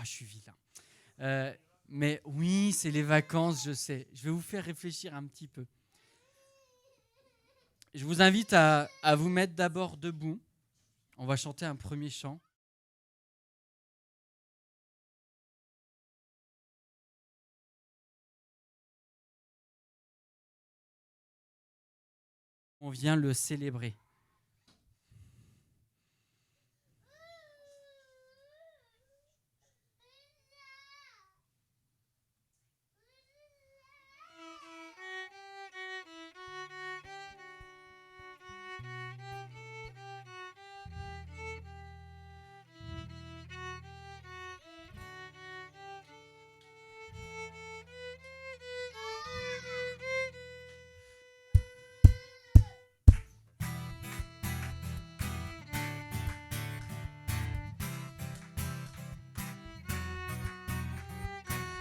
je suis vilain. Mais oui, c'est les vacances, je sais. Je vais vous faire réfléchir un petit peu. Je vous invite à vous mettre d'abord debout. On va chanter un premier chant. On vient le célébrer.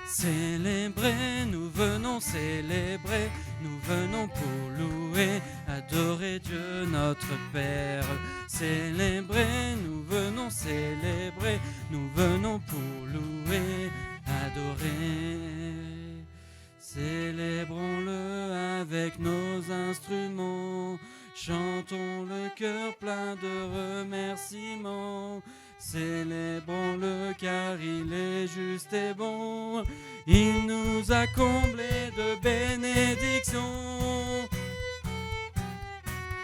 Célébrer, nous venons célébrer, nous venons pour louer, adorer Dieu notre Père. Célébrer, nous venons célébrer, nous venons pour louer, adorer. Célébrons-le avec nos instruments, chantons le cœur plein de remerciements. Célébrons-le car il est juste et bon, il nous a comblés de bénédictions.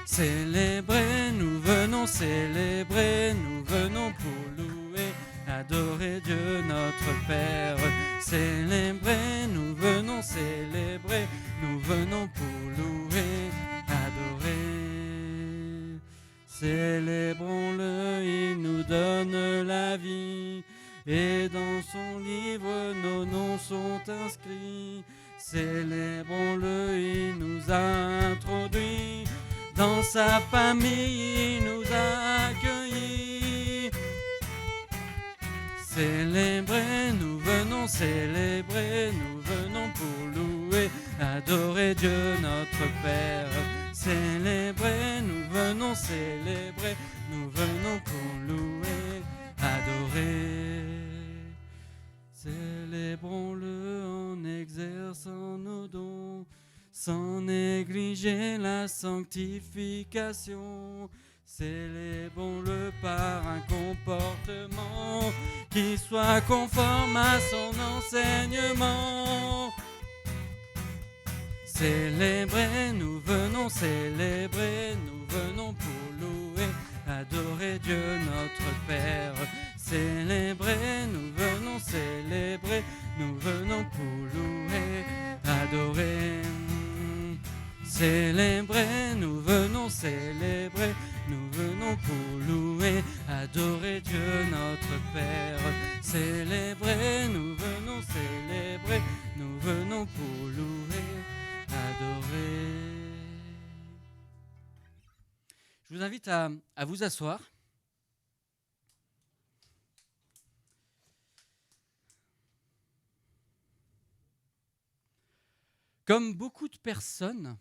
Célébrer, nous venons célébrer, nous venons pour louer, adorer Dieu notre Père. Célébrer, nous venons célébrer, nous venons pour louer, adorer. Célébrons-le, il nous donne la vie, et dans son livre nos noms sont inscrits. Célébrons-le, il nous a introduits, dans sa famille il nous a accueillis. Célébrer, nous venons célébrer, nous venons pour louer, adorer Dieu notre Père. Célébrer, nous venons célébrer, nous venons pour louer, adorer. Célébrons-le en exerçant nos dons, sans négliger la sanctification. Célébrons-le par un comportement qui soit conforme à son enseignement. Célébrer, nous venons célébrer, nous venons pour louer, adorer Dieu notre Père. Célébrer, nous venons célébrer, nous venons pour louer, adorer. Célébrer, nous venons célébrer, nous venons pour louer, adorer Dieu notre Père. Célébrer, nous venons célébrer, nous venons pour louer, adorer. Je vous invite à vous asseoir. Comme beaucoup de personnes,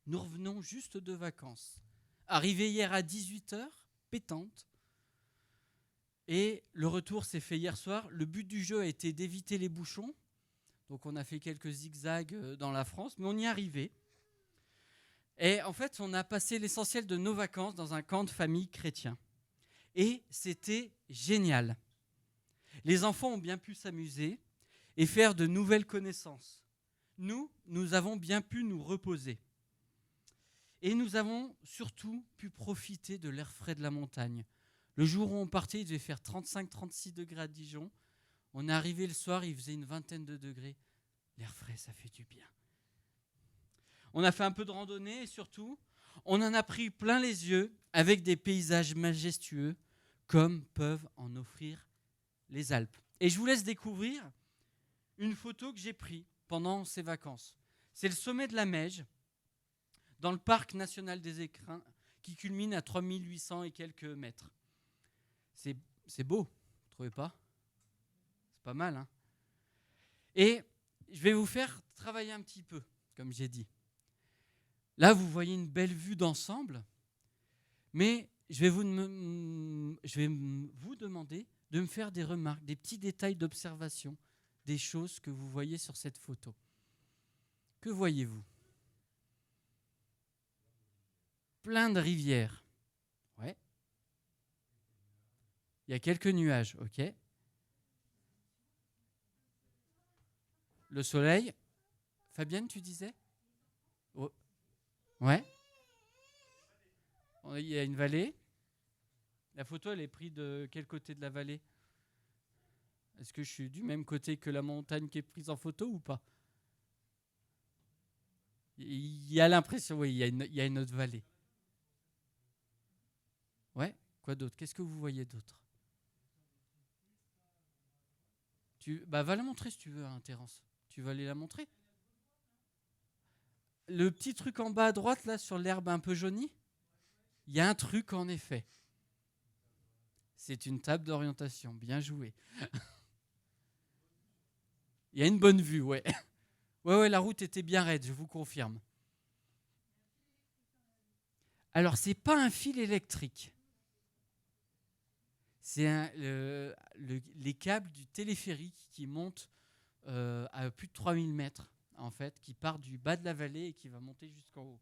nous revenons juste de vacances. Arrivé hier à 18h, pétante. Et le retour s'est fait hier soir. Le but du jeu a été d'éviter les bouchons. Donc on a fait quelques zigzags dans la France, mais on y est arrivé. Et en fait, on a passé l'essentiel de nos vacances dans un camp de famille chrétien. Et c'était génial. Les enfants ont bien pu s'amuser et faire de nouvelles connaissances. Nous avons bien pu nous reposer. Et nous avons surtout pu profiter de l'air frais de la montagne. Le jour où on partait, il devait faire 35-36 degrés à Dijon. On est arrivé le soir, il faisait une vingtaine de degrés. L'air frais, ça fait du bien. On a fait un peu de randonnée et surtout, on en a pris plein les yeux avec des paysages majestueux comme peuvent en offrir les Alpes. Et je vous laisse découvrir une photo que j'ai prise pendant ces vacances. C'est le sommet de la Meije, dans le parc national des Écrins, qui culmine à 3800 et quelques mètres. C'est beau, vous ne trouvez pas ? C'est pas mal, hein ? Et je vais vous faire travailler un petit peu, comme j'ai dit. Là, vous voyez une belle vue d'ensemble, mais je vais vous demander de me faire des remarques, des petits détails d'observation, des choses que vous voyez sur cette photo. Que voyez-vous? Plein de rivières. Ouais. Il y a quelques nuages, ok. Le soleil. Fabienne, tu disais? Oh. Ouais. Il y a une vallée. La photo, elle est prise de quel côté de la vallée? Est-ce que je suis du même côté que la montagne qui est prise en photo ou pas? Il y a l'impression, oui, il y a une autre vallée. Ouais. Quoi d'autre? Qu'est-ce que vous voyez d'autre? Va la montrer si tu veux, hein, Terence. Tu vas aller la montrer? Le petit truc en bas à droite, là, sur l'herbe un peu jaunie, il y a un truc en effet. C'est une table d'orientation. Bien joué. Il y a une bonne vue, ouais. Ouais, la route était bien raide, je vous confirme. Alors, c'est pas un fil électrique. C'est les câbles du téléphérique qui montent à plus de 3000 mètres, en fait, qui part du bas de la vallée et qui va monter jusqu'en haut.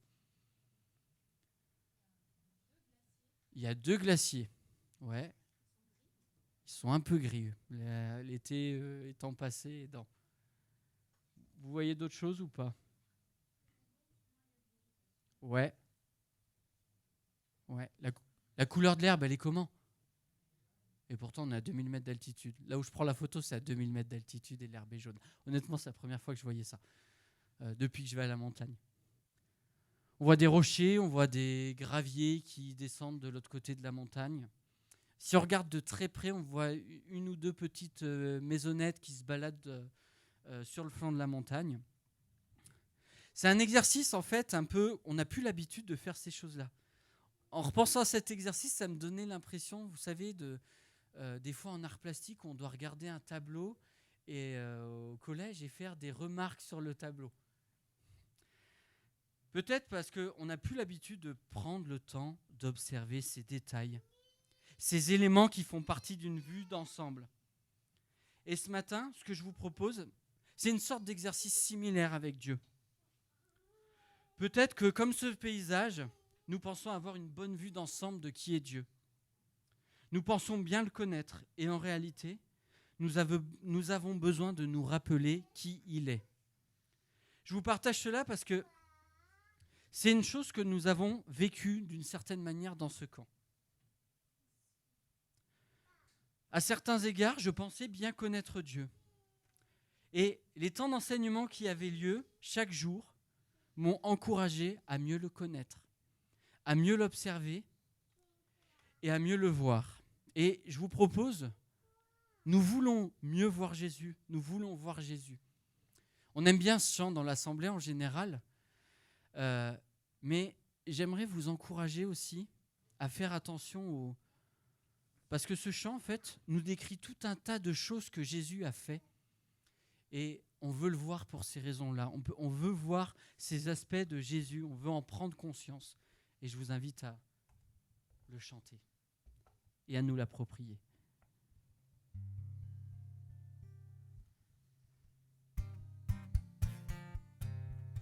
Il y a 2 glaciers. Ouais. Ils sont un peu gris, l'été étant passé. Vous voyez d'autres choses ou pas? Ouais. Ouais. La couleur de l'herbe, elle est comment? Et pourtant, on est à 2000 mètres d'altitude. Là où je prends la photo, c'est à 2000 mètres d'altitude et l'herbe est jaune. Honnêtement, c'est la première fois que je voyais ça, depuis que je vais à la montagne. On voit des rochers, on voit des graviers qui descendent de l'autre côté de la montagne. Si on regarde de très près, on voit une ou deux petites maisonnettes qui se baladent sur le flanc de la montagne. C'est un exercice, en fait, un peu... On n'a plus l'habitude de faire ces choses-là. En repensant à cet exercice, ça me donnait l'impression, vous savez, des fois en art plastique, on doit regarder un tableau et, au collège et faire des remarques sur le tableau. Peut-être parce qu'on n'a plus l'habitude de prendre le temps d'observer ces détails, ces éléments qui font partie d'une vue d'ensemble. Et ce matin, ce que je vous propose, c'est une sorte d'exercice similaire avec Dieu. Peut-être que comme ce paysage, nous pensons avoir une bonne vue d'ensemble de qui est Dieu. Nous pensons bien le connaître et en réalité, nous avons besoin de nous rappeler qui il est. Je vous partage cela parce que c'est une chose que nous avons vécue d'une certaine manière dans ce camp. À certains égards, je pensais bien connaître Dieu. Et les temps d'enseignement qui avaient lieu chaque jour m'ont encouragé à mieux le connaître, à mieux l'observer et à mieux le voir. Et je vous propose, nous voulons mieux voir Jésus, nous voulons voir Jésus. On aime bien ce chant dans l'assemblée en général, mais j'aimerais vous encourager aussi à faire attention parce que ce chant, en fait, nous décrit tout un tas de choses que Jésus a fait. Et on veut le voir pour ces raisons-là. On veut voir ces aspects de Jésus, on veut en prendre conscience. Et je vous invite à le chanter et à nous l'approprier.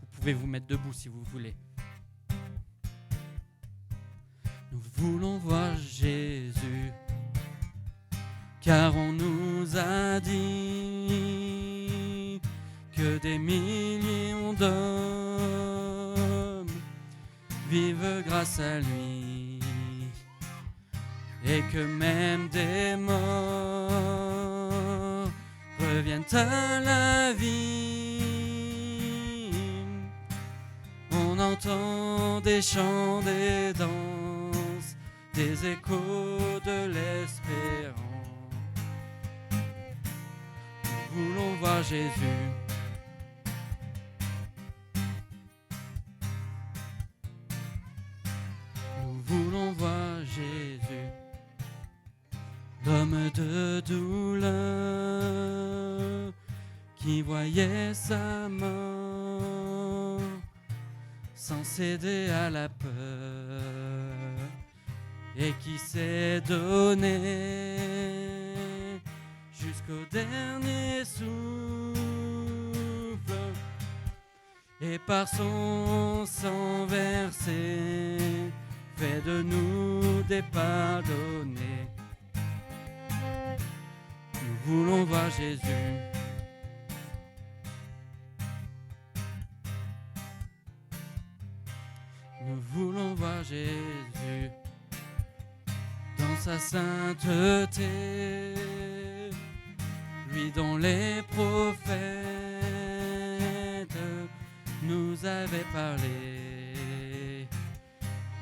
Vous pouvez vous mettre debout si vous voulez. Nous voulons voir Jésus, car on nous a dit que des millions d'hommes vivent grâce à lui et que même des morts reviennent à la vie. On entend des chants, des danses, des échos de l'espérance. Nous voulons voir Jésus. Nous voulons voir Jésus, l'homme de douleur qui voyait sa mort sans céder à la peur et qui s'est donné jusqu'au dernier souffle, et par son sang versé, fait de nous des pardonnés. Nous voulons voir Jésus. Nous voulons voir Jésus dans sa sainteté, lui dont les prophètes nous avaient parlé.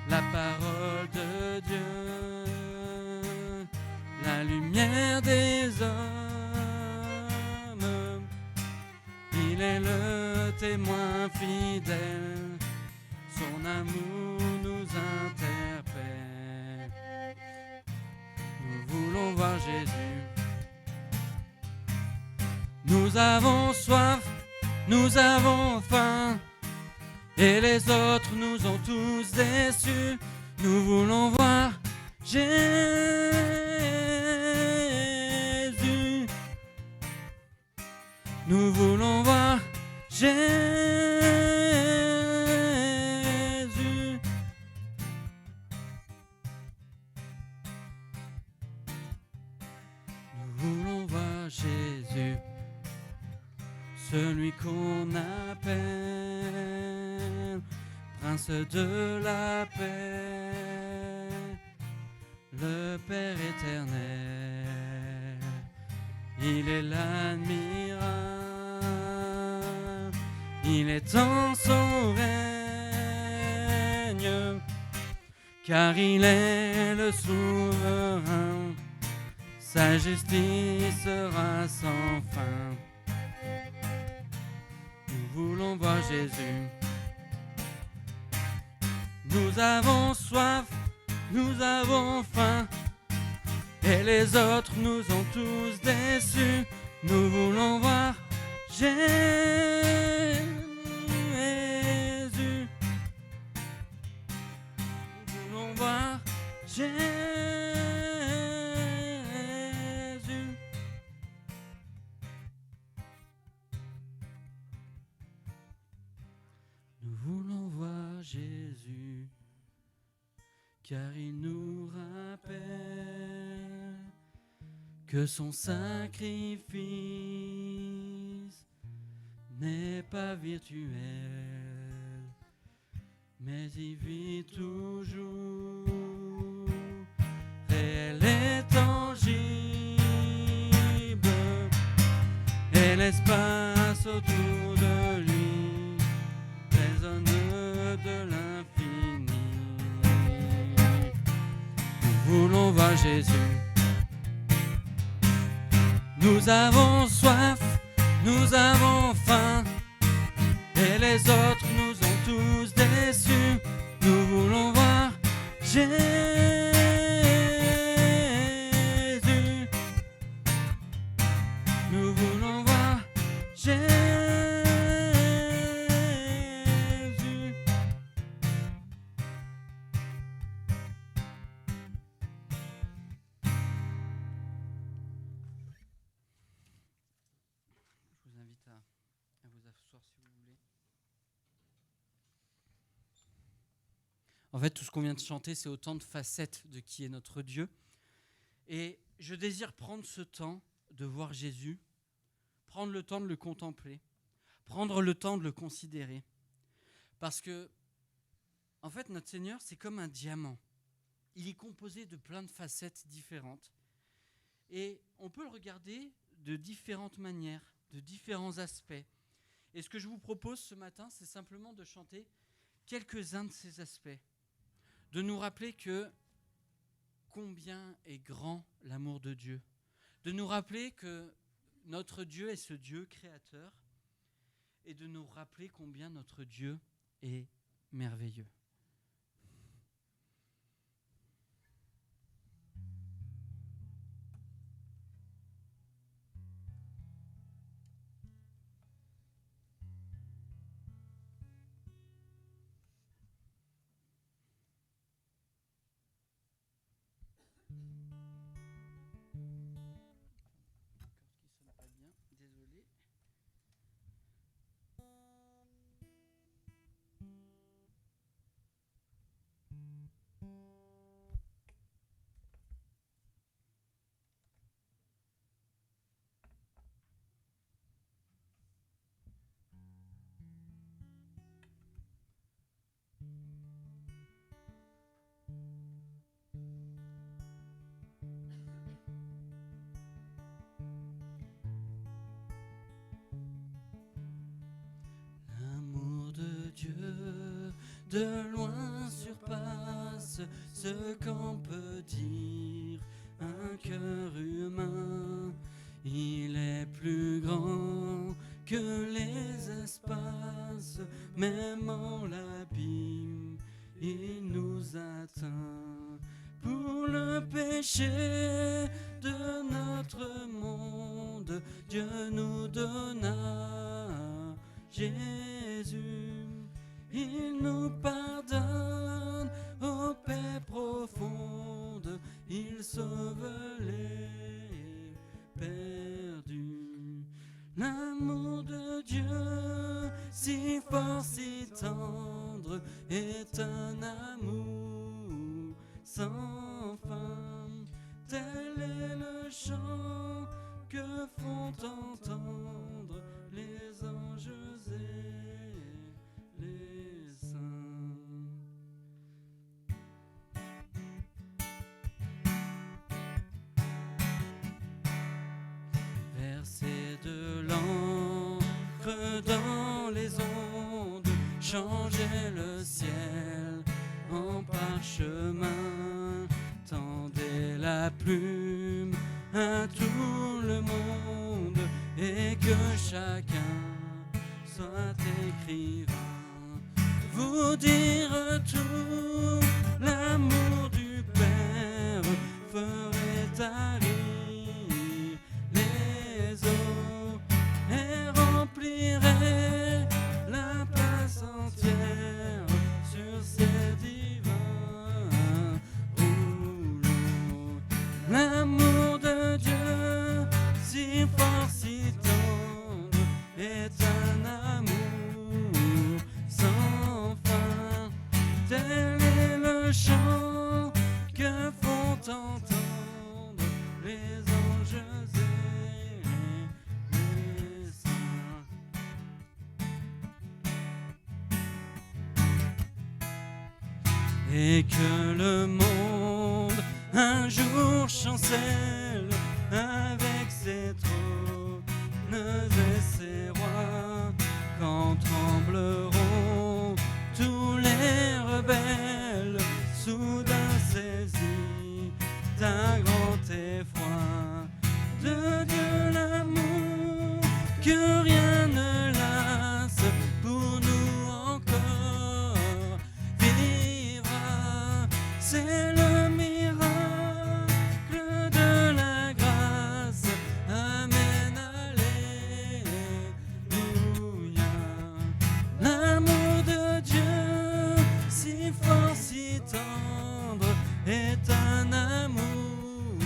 La parole de Dieu, la lumière des hommes, il est le témoin fidèle, son amour nous interpelle. Nous voulons voir Jésus. Nous avons soif, nous avons faim, et les autres nous ont tous déçus. Nous voulons voir Jésus. Nous voulons voir Jésus. Nous voulons voir Jésus, celui qu'on appelle Prince de la paix, le Père éternel. Il est l'admirable, il est en son règne, car il est le souverain, sa justice sera sans fin. Nous voulons voir Jésus. Nous avons soif, nous avons faim, et les autres nous ont tous déçus. Nous voulons voir Jésus. Nous voulons voir Jésus. Nous voulons voir Jésus, car il nous rappelle que son sacrifice n'est pas virtuel, mais il vit toujours, réel et tangible, et l'espace autour de lui résonne de l'infini. Nous voulons voir Jésus. Nous avons soif, nous avons faim, et les autres nous ont tous déçus. Nous voulons voir Jésus. Nous voulons voir Jésus. Je vous invite à vous asseoir si vous voulez. En fait, tout ce qu'on vient de chanter, c'est autant de facettes de qui est notre Dieu. Et je désire prendre ce temps de voir Jésus, prendre le temps de le contempler, prendre le temps de le considérer. Parce que, en fait, notre Seigneur, c'est comme un diamant. Il est composé de plein de facettes différentes. Et on peut le regarder de différentes manières, de différents aspects. Et ce que je vous propose ce matin, c'est simplement de chanter quelques-uns de ces aspects. De nous rappeler que combien est grand l'amour de Dieu. De nous rappeler que notre Dieu est ce Dieu créateur. Et de nous rappeler combien notre Dieu est merveilleux. Dieu de loin surpasse ce qu'on peut dire un cœur humain. Il est plus grand que les espaces, même en l'abîme, il nous atteint. Pour le péché de notre monde, Dieu nous donna Jésus. Il nous pardonne aux paix profondes, il sauve les perdus. L'amour de Dieu, si fort, si tendre, est un amour sans fin. Tel est le chant que font entendre les anges et les saints. Verser de l'encre dans les ondes, changer le ciel en parchemin, tendez la plume à tout le monde et que chacun soit écrivain. Vous dire tout l'amour du Père ferait tarir les eaux et remplirait la place entière sur ces divins rouleaux. L'amour de Dieu, si fort, si tendre, est un amour sans fin. Tel est le chant que font entendre les anges et les saints. Et que le monde un jour chancelle avec ses trônes et ses rois, quand trembleront tous les rebelles, soudain saisis d'un grand effroi. De Dieu l'amour que rien ne lasse, pour nous encore vivra. C'est le miracle de la grâce. Amen, alléluia. L'amour de Dieu, si fort, si tendre, est un amour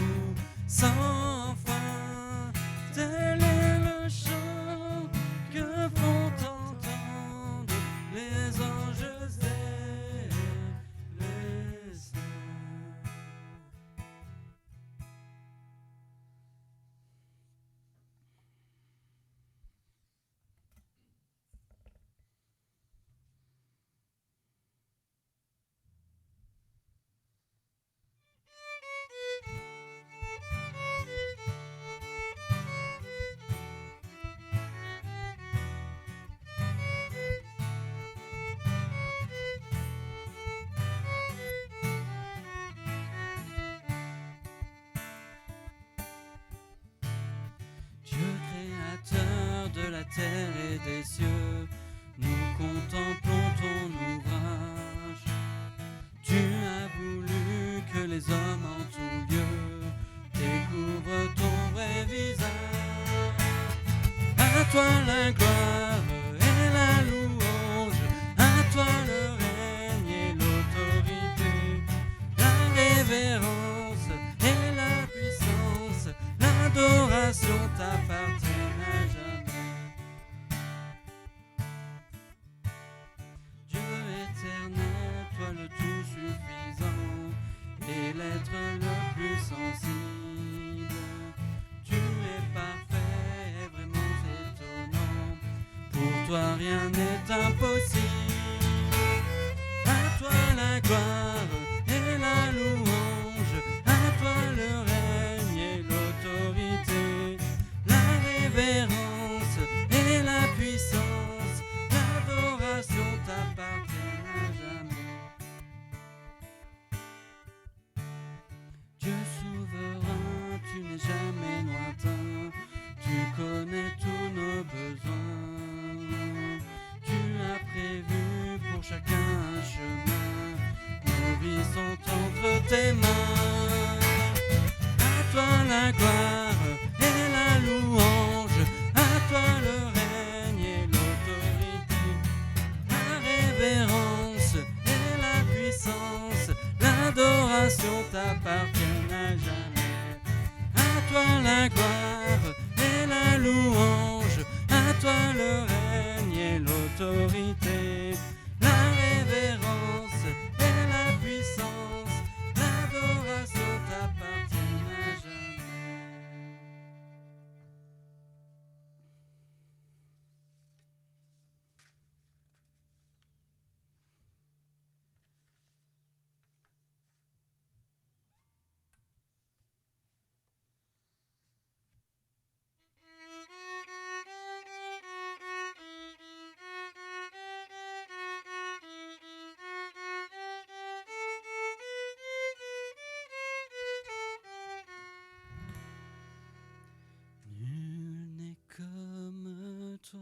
sans fin. Tel est le chant que font entendre les anges et les saints. Dieu créateur de la terre et des cieux, nous contemplons ton ouvrage. Tu as voulu que les hommes en tout lieu découvrent ton vrai visage. À toi la gloire et la louange, à toi le règne et l'autorité, la révérence et la puissance, l'adoration t'appartient à jamais. Dieu éternel, toi le tout suffisant et l'être le plus sensible. Tu es parfait et vraiment étonnant, pour toi rien n'est impossible. À toi la gloire et la louange, à toi le règne et l'autorité, la révérence et la puissance, l'adoration t'appartient. gloire et la louange, à toi le règne et l'autorité, la révérence et la puissance, l'adoration t'appartient à jamais. Nul n'est comme toi,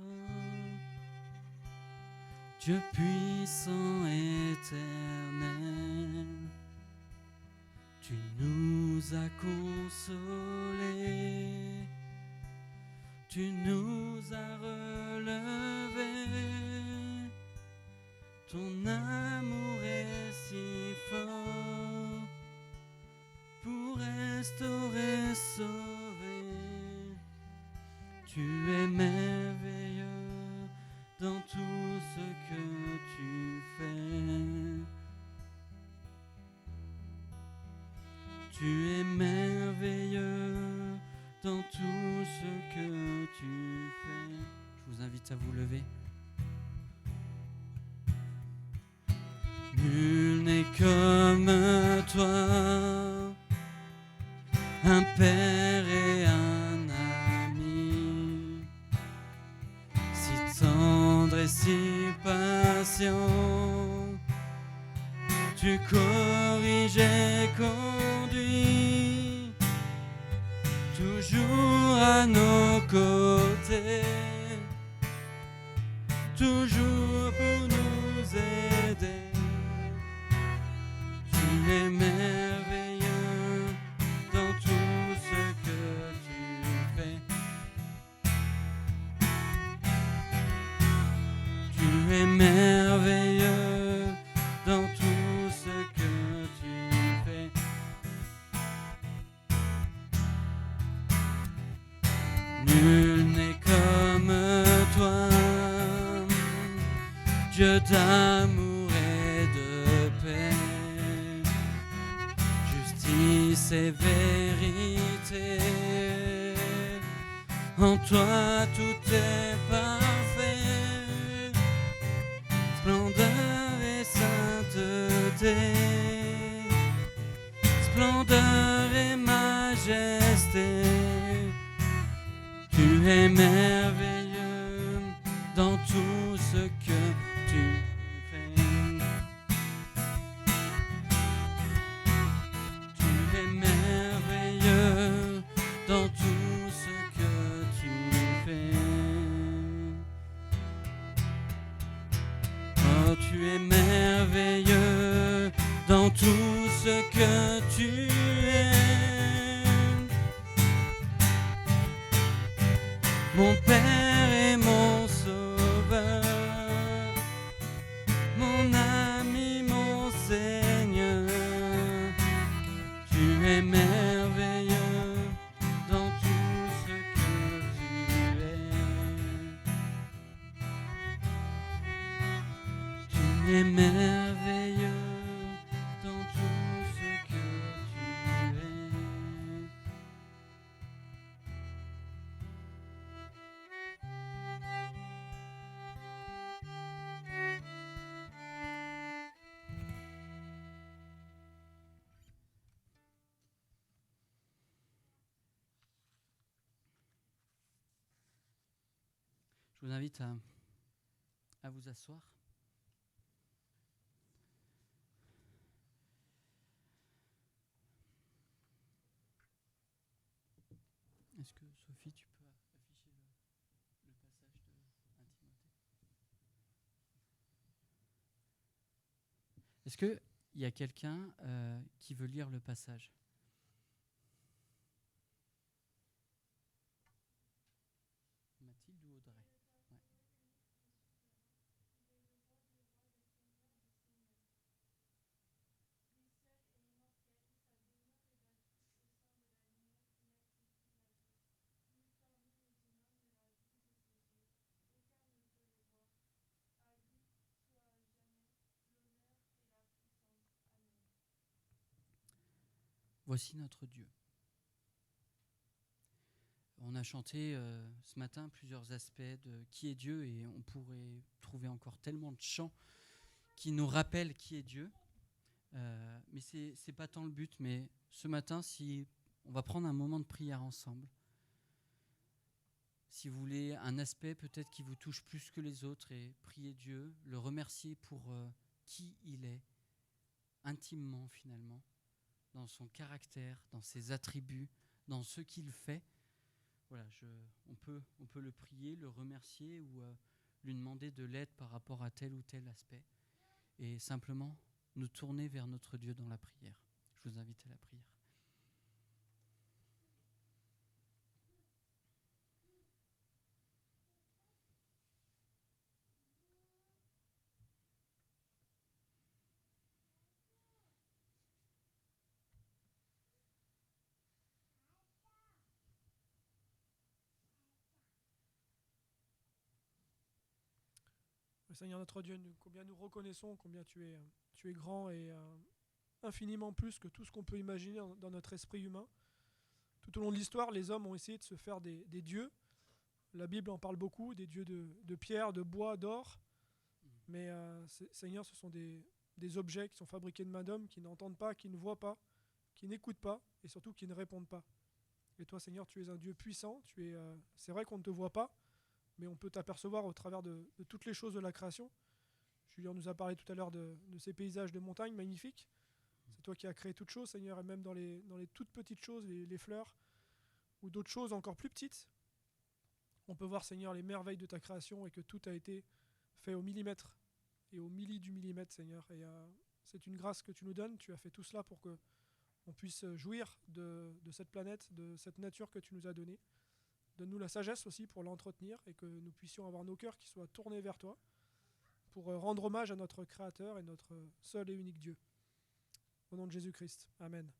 Dieu puissant éternel. Tu nous as consolés, tu nous as relevés. Ton amour est si fort pour restaurer, sauver. Tu es merveilleux dans tout ce que tu fais. Tu es merveilleux dans tout ce que tu fais. Je vous invite à vous lever. Nul n'est comme toi, un père et un ami, si tendre et si patient. Tu corriges et conduis, toujours à nos côtés, toujours pour nous aider. Tu es merveilleux dans tout ce que tu fais. Tu es merveilleux dans tout ce que tu fais. Nul n'est comme toi, Dieu d'amour et de paix, justice et vérité. En toi tout est parfait, splendeur et sainteté, splendeur et majesté. Tu es merveilleux dans tout ce que tu fais. Tu es merveilleux dans tout ce que tu fais. Oh, tu es merveilleux dans tout ce que tu es. Mon Père et mon Sauveur, mon ami, mon Seigneur, tu es merveilleux dans tout ce que tu es. Tu es merveilleux dans tout ce que tu es. Je vous invite à vous asseoir. Est-ce que Sophie, tu peux afficher le passage de 1 Timothée? Est-ce qu'il y a quelqu'un qui veut lire le passage? Mathilde ou Audrey? Ouais. Voici notre Dieu. On a chanté ce matin plusieurs aspects de qui est Dieu et on pourrait trouver encore tellement de chants qui nous rappellent qui est Dieu. Mais c'est pas tant le but. Mais ce matin, si on va prendre un moment de prière ensemble, si vous voulez un aspect peut-être qui vous touche plus que les autres et prier Dieu, le remercier pour qui il est, intimement finalement, dans son caractère, dans ses attributs, dans ce qu'il fait. Voilà, on peut le prier, le remercier ou lui demander de l'aide par rapport à tel ou tel aspect. Et simplement nous tourner vers notre Dieu dans la prière. Je vous invite à la prière. Seigneur notre Dieu, combien nous reconnaissons, combien tu es grand et infiniment plus que tout ce qu'on peut imaginer dans notre esprit humain. Tout au long de l'histoire, les hommes ont essayé de se faire des dieux. La Bible en parle beaucoup, des dieux de pierre, de bois, d'or. Mais Seigneur, ce sont des objets qui sont fabriqués de main d'homme, qui n'entendent pas, qui ne voient pas, qui n'écoutent pas et surtout qui ne répondent pas. Et toi, Seigneur, tu es un Dieu puissant. C'est vrai qu'on ne te voit pas, mais on peut t'apercevoir au travers de toutes les choses de la création. Julien nous a parlé tout à l'heure de ces paysages de montagne magnifiques. C'est toi qui as créé toutes choses, Seigneur, et même dans les toutes petites choses, les fleurs, ou d'autres choses encore plus petites. On peut voir, Seigneur, les merveilles de ta création et que tout a été fait au millimètre et au milli du millimètre, Seigneur. Et c'est une grâce que tu nous donnes. Tu as fait tout cela pour que on puisse jouir de cette planète, de cette nature que tu nous as donnée. Donne-nous la sagesse aussi pour l'entretenir et que nous puissions avoir nos cœurs qui soient tournés vers toi pour rendre hommage à notre Créateur et notre seul et unique Dieu. Au nom de Jésus-Christ. Amen.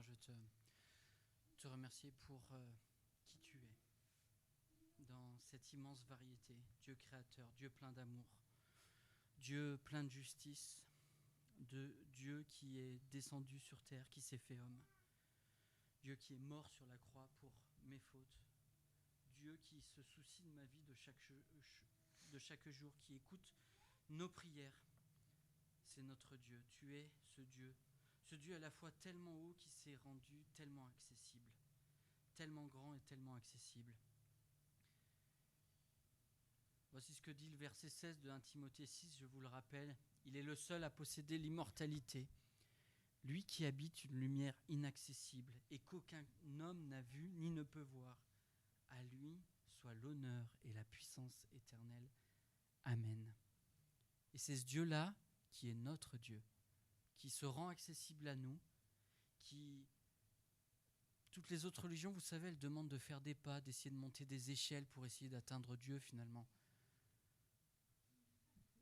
Seigneur, je te remercier pour qui tu es dans cette immense variété. Dieu créateur, Dieu plein d'amour, Dieu plein de justice, Dieu qui est descendu sur terre, qui s'est fait homme, Dieu qui est mort sur la croix pour mes fautes, Dieu qui se soucie de ma vie de chaque jour, qui écoute nos prières. C'est notre Dieu. Tu es ce Dieu à la fois tellement haut qui s'est rendu tellement accessible, tellement grand et tellement accessible. Voici ce que dit le verset 16 de 1 Timothée 6, je vous le rappelle. Il est le seul à posséder l'immortalité, lui qui habite une lumière inaccessible et qu'aucun homme n'a vu ni ne peut voir. À lui soit l'honneur et la puissance éternelle. Amen. Et c'est ce Dieu-là qui est notre Dieu, qui se rend accessible à nous, qui... Toutes les autres religions, vous savez, elles demandent de faire des pas, d'essayer de monter des échelles pour essayer d'atteindre Dieu finalement.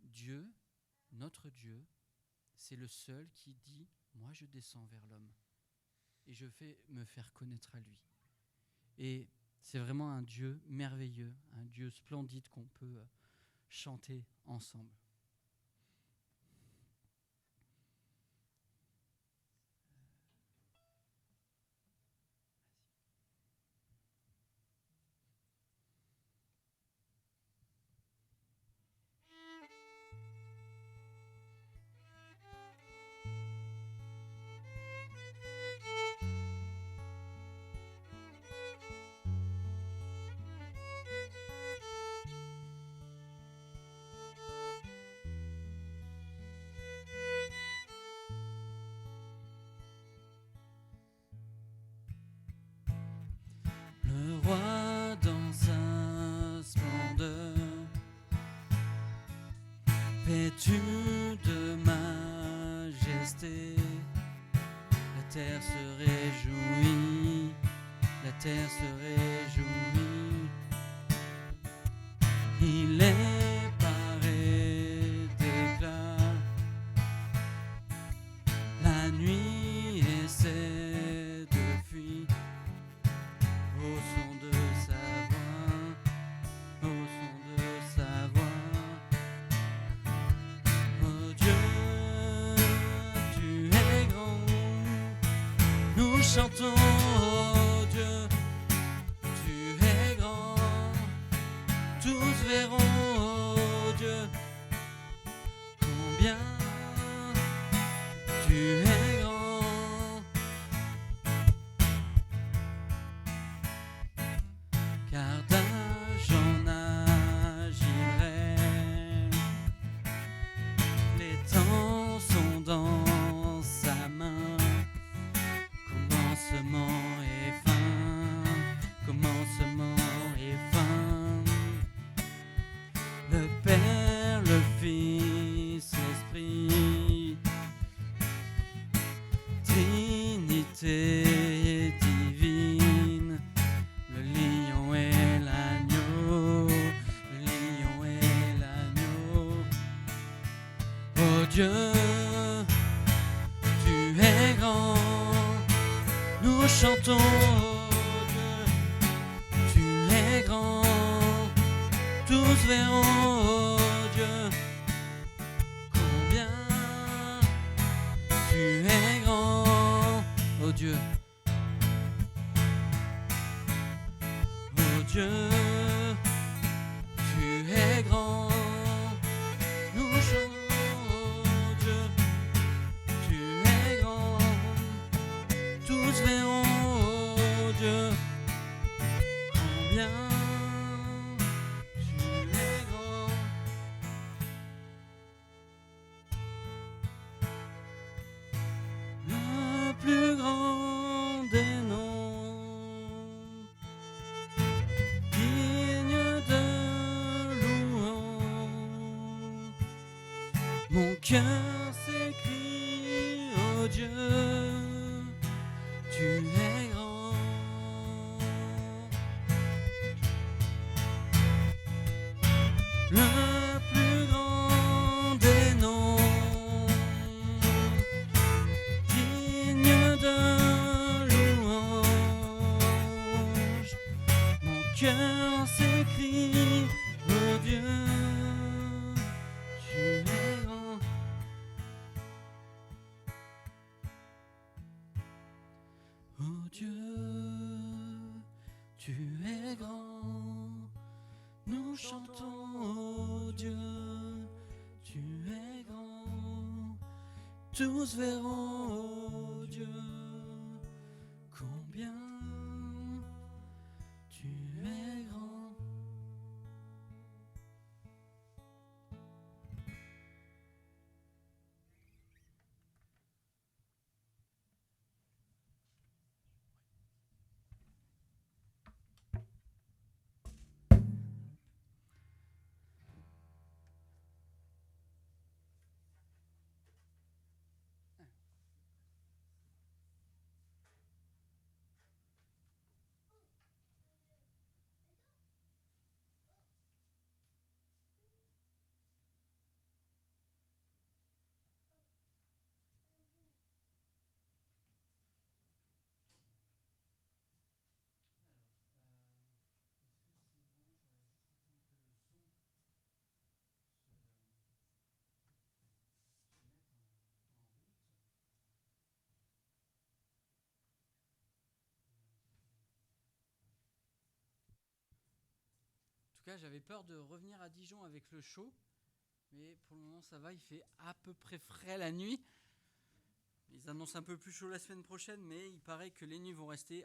Dieu, notre Dieu, c'est le seul qui dit « Moi, je descends vers l'homme et je vais me faire connaître à lui. » Et c'est vraiment un Dieu merveilleux, un Dieu splendide qu'on peut chanter ensemble. Le roi dans sa splendeur, vêtu de majesté, la terre se réjouit, la terre se réjouit. Il est paré d'éclat, la nuit essaie de fuir. Au son de sa voix, au son de sa voix. Oh Dieu, tu es grand. Nous chantons, oh Dieu, tu es grand. Tous verront, oh Dieu, combien tu es grand. Car d'âge en âge il règne, les temps sont dans sa main. Commencement et fin, commencement et fin. Le Père, le Fils, l'Esprit, Trinité divine. Le lion et l'agneau, le lion et l'agneau. Oh Dieu, tu es grand. Nous chantons, oh Dieu, tu es grand. Tous verront, oh Dieu, combien tu es grand. Oh Dieu. Oh Dieu, tu es grand. Nous chantons, oh Dieu, tu es grand. Tous verront, oh Dieu, combien tu es grand. Le plus grand des noms, digne de louange. Mon cœur s'écrie, oh Dieu, tu es grand. Le plus grand des noms, digne de chantons, oh Dieu, tu es grand. Tous verront, oh Dieu, combien tu es grand. En tout cas, j'avais peur de revenir à Dijon avec le chaud, mais pour le moment ça va, il fait à peu près frais la nuit. Ils annoncent un peu plus chaud la semaine prochaine, mais il paraît que les nuits vont rester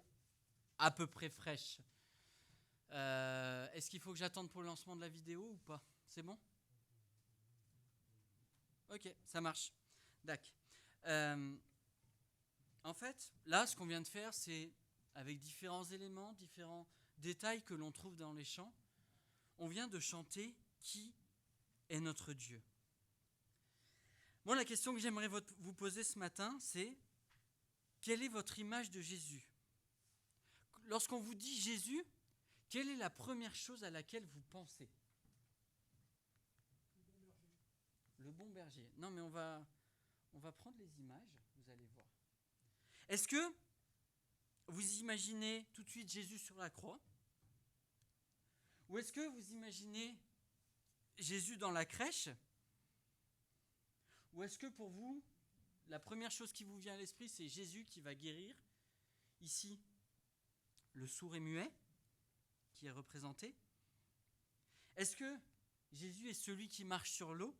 à peu près fraîches. Est-ce qu'il faut que j'attende pour le lancement de la vidéo ou pas? C'est bon? Ok, ça marche. D'accord. En fait, là, ce qu'on vient de faire, c'est avec différents éléments, différents détails que l'on trouve dans les chants, on vient de chanter qui est notre Dieu. Moi, la question que j'aimerais vous poser ce matin, c'est quelle est votre image de Jésus? Lorsqu'on vous dit Jésus, quelle est la première chose à laquelle vous pensez? Le bon berger. Non, mais on va prendre les images, vous allez voir. Est-ce que vous imaginez tout de suite Jésus sur la croix? Ou est-ce que vous imaginez Jésus dans la crèche? Ou est-ce que pour vous, la première chose qui vous vient à l'esprit, c'est Jésus qui va guérir? Ici, le sourd et muet qui est représenté. Est-ce que Jésus est celui qui marche sur l'eau?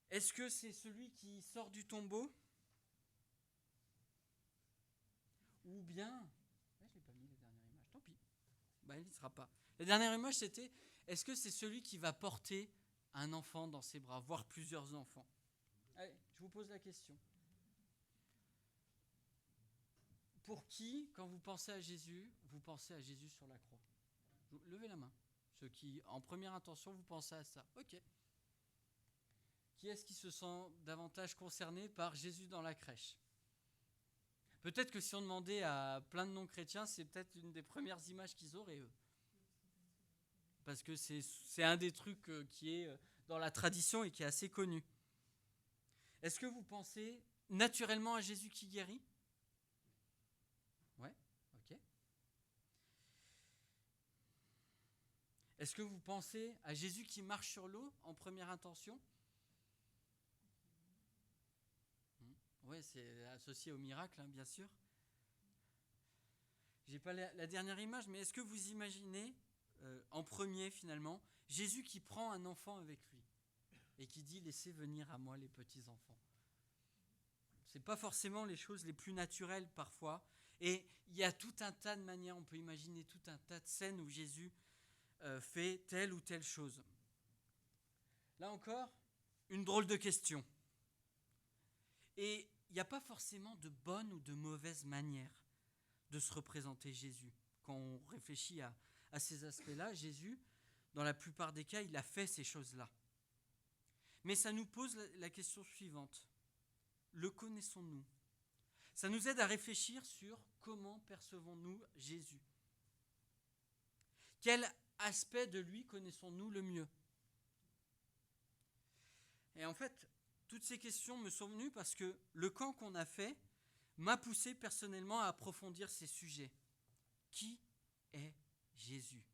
Est-ce que c'est celui qui sort du tombeau? Ou bien... je n'ai pas mis la dernière image, tant pis. Il n'y sera pas. La dernière image, c'était, est-ce que c'est celui qui va porter un enfant dans ses bras, voire plusieurs enfants? Allez, je vous pose la question. Pour qui, quand vous pensez à Jésus, vous pensez à Jésus sur la croix? Levez la main. Ceux qui, en première intention, vous pensez à ça. Ok. Qui est-ce qui se sent davantage concerné par Jésus dans la crèche? Peut-être que si on demandait à plein de non-chrétiens, c'est peut-être une des premières images qu'ils auraient, eux. Parce que c'est un des trucs qui est dans la tradition et qui est assez connu. Est-ce que vous pensez naturellement à Jésus qui guérit? Ouais, ok. Est-ce que vous pensez à Jésus qui marche sur l'eau en première intention? Oui, c'est associé au miracle, bien sûr. Je n'ai pas la dernière image, mais est-ce que vous imaginez, en premier finalement, Jésus qui prend un enfant avec lui et qui dit « Laissez venir à moi les petits-enfants ». Ce n'est pas forcément les choses les plus naturelles parfois. Et il y a tout un tas de manières, on peut imaginer tout un tas de scènes où Jésus fait telle ou telle chose. Là encore, une drôle de question. Et il n'y a pas forcément de bonne ou de mauvaise manière de se représenter Jésus. Quand on réfléchit à ces aspects-là, Jésus, dans la plupart des cas, il a fait ces choses-là. Mais ça nous pose la question suivante. Le connaissons-nous? Ça nous aide à réfléchir sur comment percevons-nous Jésus. Quel aspect de lui connaissons-nous le mieux? Et en fait, toutes ces questions me sont venues parce que le camp qu'on a fait m'a poussé personnellement à approfondir ces sujets. Qui est Jésus?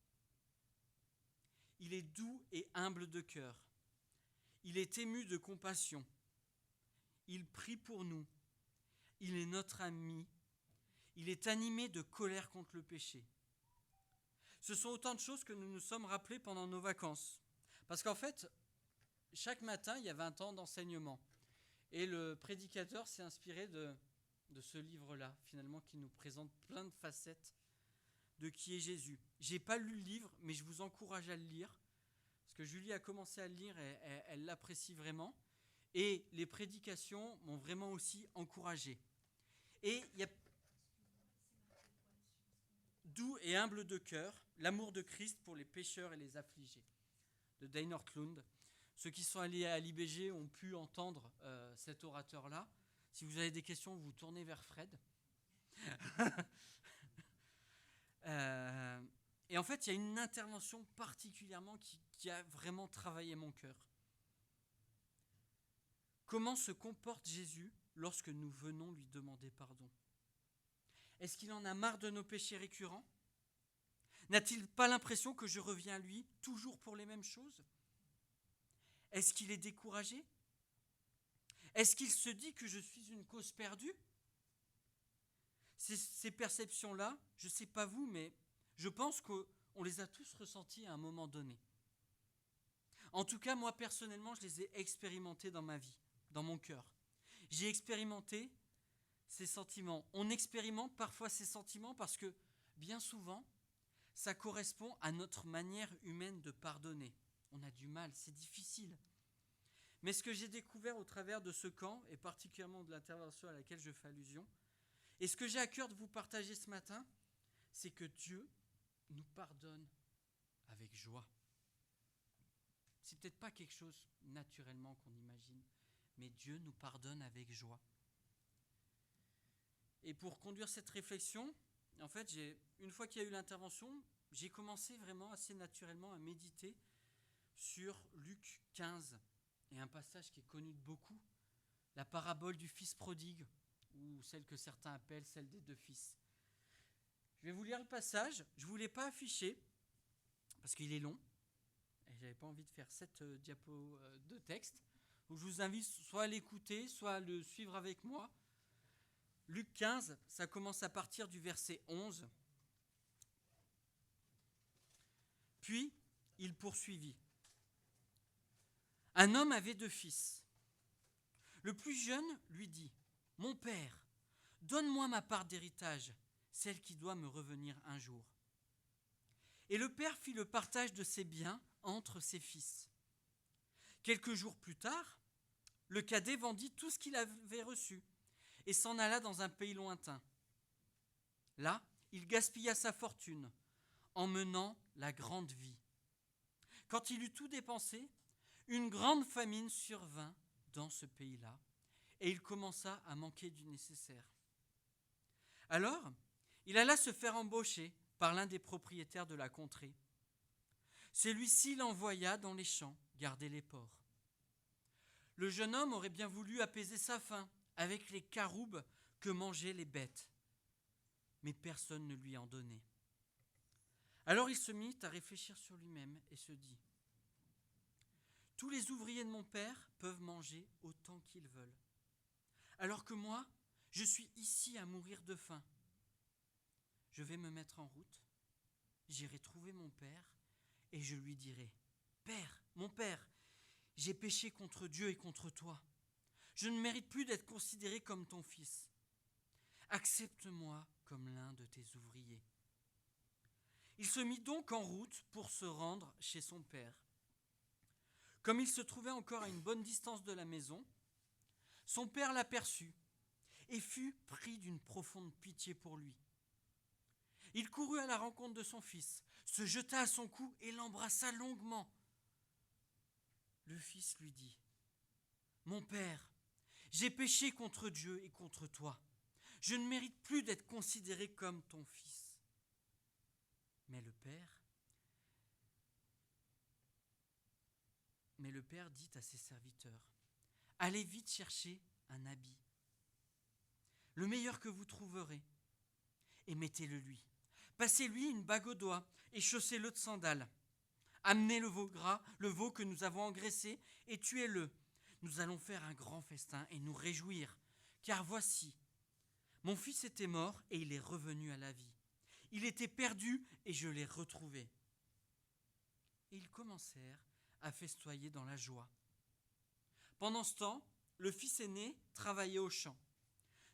Il est doux et humble de cœur. Il est ému de compassion. Il prie pour nous. Il est notre ami. Il est animé de colère contre le péché. Ce sont autant de choses que nous nous sommes rappelés pendant nos vacances. Parce qu'en fait, chaque matin, il y avait un temps d'enseignement. Et le prédicateur s'est inspiré de ce livre-là, finalement, qui nous présente plein de facettes de qui est Jésus. Je n'ai pas lu le livre, mais je vous encourage à le lire, parce que Julie a commencé à le lire et elle l'apprécie vraiment. Et les prédications m'ont vraiment aussi encouragé. Et il y a doux et humble de cœur, l'amour de Christ pour les pécheurs et les affligés, de Dane Ortlund. Ceux qui sont allés à l'IBG ont pu entendre cet orateur-là. Si vous avez des questions, vous tournez vers Fred. Et en fait, il y a une intervention particulièrement qui a vraiment travaillé mon cœur. Comment se comporte Jésus lorsque nous venons lui demander pardon ? Est-ce qu'il en a marre de nos péchés récurrents ? N'a-t-il pas l'impression que je reviens à lui toujours pour les mêmes choses ? Est-ce qu'il est découragé ? Est-ce qu'il se dit que je suis une cause perdue ? Ces perceptions-là, je ne sais pas vous, mais je pense qu'on les a tous ressenties à un moment donné. En tout cas, moi personnellement, je les ai expérimentées dans ma vie, dans mon cœur. J'ai expérimenté ces sentiments. On expérimente parfois ces sentiments parce que, bien souvent, ça correspond à notre manière humaine de pardonner. On a du mal, c'est difficile. Mais ce que j'ai découvert au travers de ce camp, et particulièrement de l'intervention à laquelle je fais allusion, et ce que j'ai à cœur de vous partager ce matin, c'est que Dieu nous pardonne avec joie. C'est peut-être pas quelque chose naturellement qu'on imagine, mais Dieu nous pardonne avec joie. Et pour conduire cette réflexion, en fait, une fois qu'il y a eu l'intervention, j'ai commencé vraiment assez naturellement à méditer sur Luc 15, et un passage qui est connu de beaucoup, la parabole du fils prodigue, ou celle que certains appellent celle des deux fils. Je vais vous lire le passage, je ne vous l'ai pas affiché, parce qu'il est long, et je n'avais pas envie de faire 7 diapos de texte, donc je vous invite soit à l'écouter, soit à le suivre avec moi. Luc 15, ça commence à partir du verset 11. Puis, il poursuivit. Un homme avait 2 fils. Le plus jeune lui dit, « Mon père, donne-moi ma part d'héritage, celle qui doit me revenir un jour. » Et le père fit le partage de ses biens entre ses fils. Quelques jours plus tard, le cadet vendit tout ce qu'il avait reçu et s'en alla dans un pays lointain. Là, il gaspilla sa fortune en menant la grande vie. Quand il eut tout dépensé, une grande famine survint dans ce pays-là et il commença à manquer du nécessaire. Alors, il alla se faire embaucher par l'un des propriétaires de la contrée. Celui-ci l'envoya dans les champs garder les porcs. Le jeune homme aurait bien voulu apaiser sa faim avec les caroubes que mangeaient les bêtes, mais personne ne lui en donnait. Alors il se mit à réfléchir sur lui-même et se dit, « Tous les ouvriers de mon père peuvent manger autant qu'ils veulent, alors que moi, je suis ici à mourir de faim. Je vais me mettre en route, j'irai trouver mon père et je lui dirai, « Père, mon père, j'ai péché contre Dieu et contre toi. Je ne mérite plus d'être considéré comme ton fils. Accepte-moi comme l'un de tes ouvriers. » Il se mit donc en route pour se rendre chez son père. Comme il se trouvait encore à une bonne distance de la maison, son père l'aperçut et fut pris d'une profonde pitié pour lui. Il courut à la rencontre de son fils, se jeta à son cou et l'embrassa longuement. Le fils lui dit, « Mon père, j'ai péché contre Dieu et contre toi. Je ne mérite plus d'être considéré comme ton fils. » Mais le père dit à ses serviteurs, « Allez vite chercher un habit, le meilleur que vous trouverez, et mettez-le lui. Passez-lui une bague au doigt et chaussez-le de sandales. Amenez le veau gras, le veau que nous avons engraissé, et tuez-le. Nous allons faire un grand festin et nous réjouir, car voici, mon fils était mort et il est revenu à la vie. Il était perdu et je l'ai retrouvé. » Et ils commencèrent à festoyer dans la joie. Pendant ce temps, le fils aîné travaillait au champ.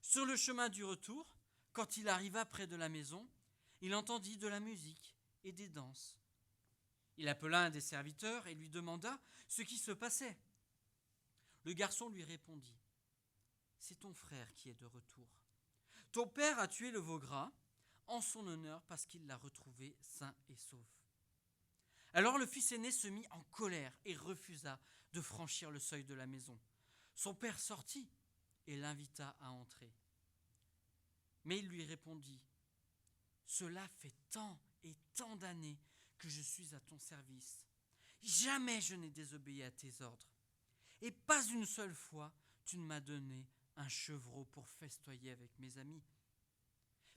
Sur le chemin du retour, quand il arriva près de la maison, il entendit de la musique et des danses. Il appela un des serviteurs et lui demanda ce qui se passait. Le garçon lui répondit : « C'est ton frère qui est de retour. Ton père a tué le veau gras en son honneur parce qu'il l'a retrouvé sain et sauf. » Alors le fils aîné se mit en colère et refusa de franchir le seuil de la maison. Son père sortit et l'invita à entrer. Mais il lui répondit : « Cela fait tant et tant d'années que je suis à ton service. Jamais je n'ai désobéi à tes ordres. Et pas une seule fois tu ne m'as donné un chevreau pour festoyer avec mes amis.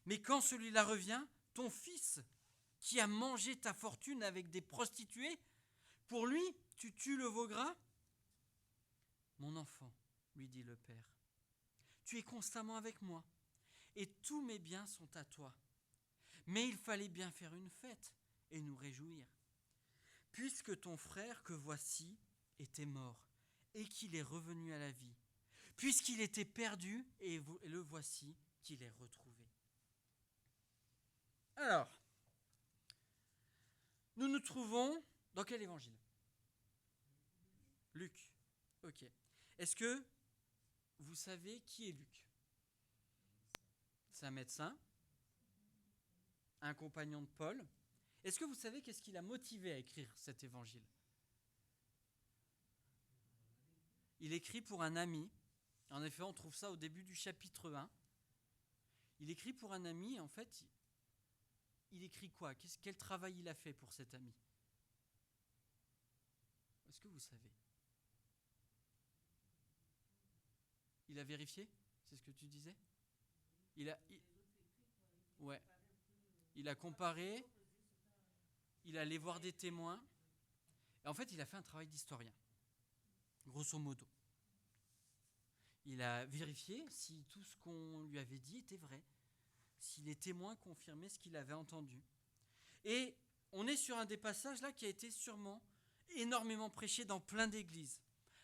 Mais quand celui-là revient, ton fils, qui a mangé ta fortune avec des prostituées, pour lui, tu tues le veau gras ? » « Mon enfant, lui dit le père, tu es constamment avec moi, et tous mes biens sont à toi. Mais il fallait bien faire une fête et nous réjouir, puisque ton frère que voici était mort, et qu'il est revenu à la vie, puisqu'il était perdu, et le voici qu'il est retrouvé. » Alors, nous nous trouvons dans quel évangile ? Luc. Ok. Est-ce que vous savez qui est Luc ? C'est un médecin, un compagnon de Paul. Est-ce que vous savez qu'est-ce qui l'a motivé à écrire cet évangile ? Il écrit pour un ami. En effet, on trouve ça au début du chapitre 1. Il écrit pour un ami, et en fait, il écrit quoi ? Quel travail il a fait pour cet ami ? Est-ce que vous savez ? Il a vérifié ? C'est ce que tu disais ? Ouais. Il a comparé, il allait voir des témoins. Et en fait, il a fait un travail d'historien, grosso modo. Il a vérifié si tout ce qu'on lui avait dit était vrai, si les témoins confirmaient ce qu'il avait entendu. Et on est sur un des passages là qui a été sûrement énormément prêché dans plein d'églises.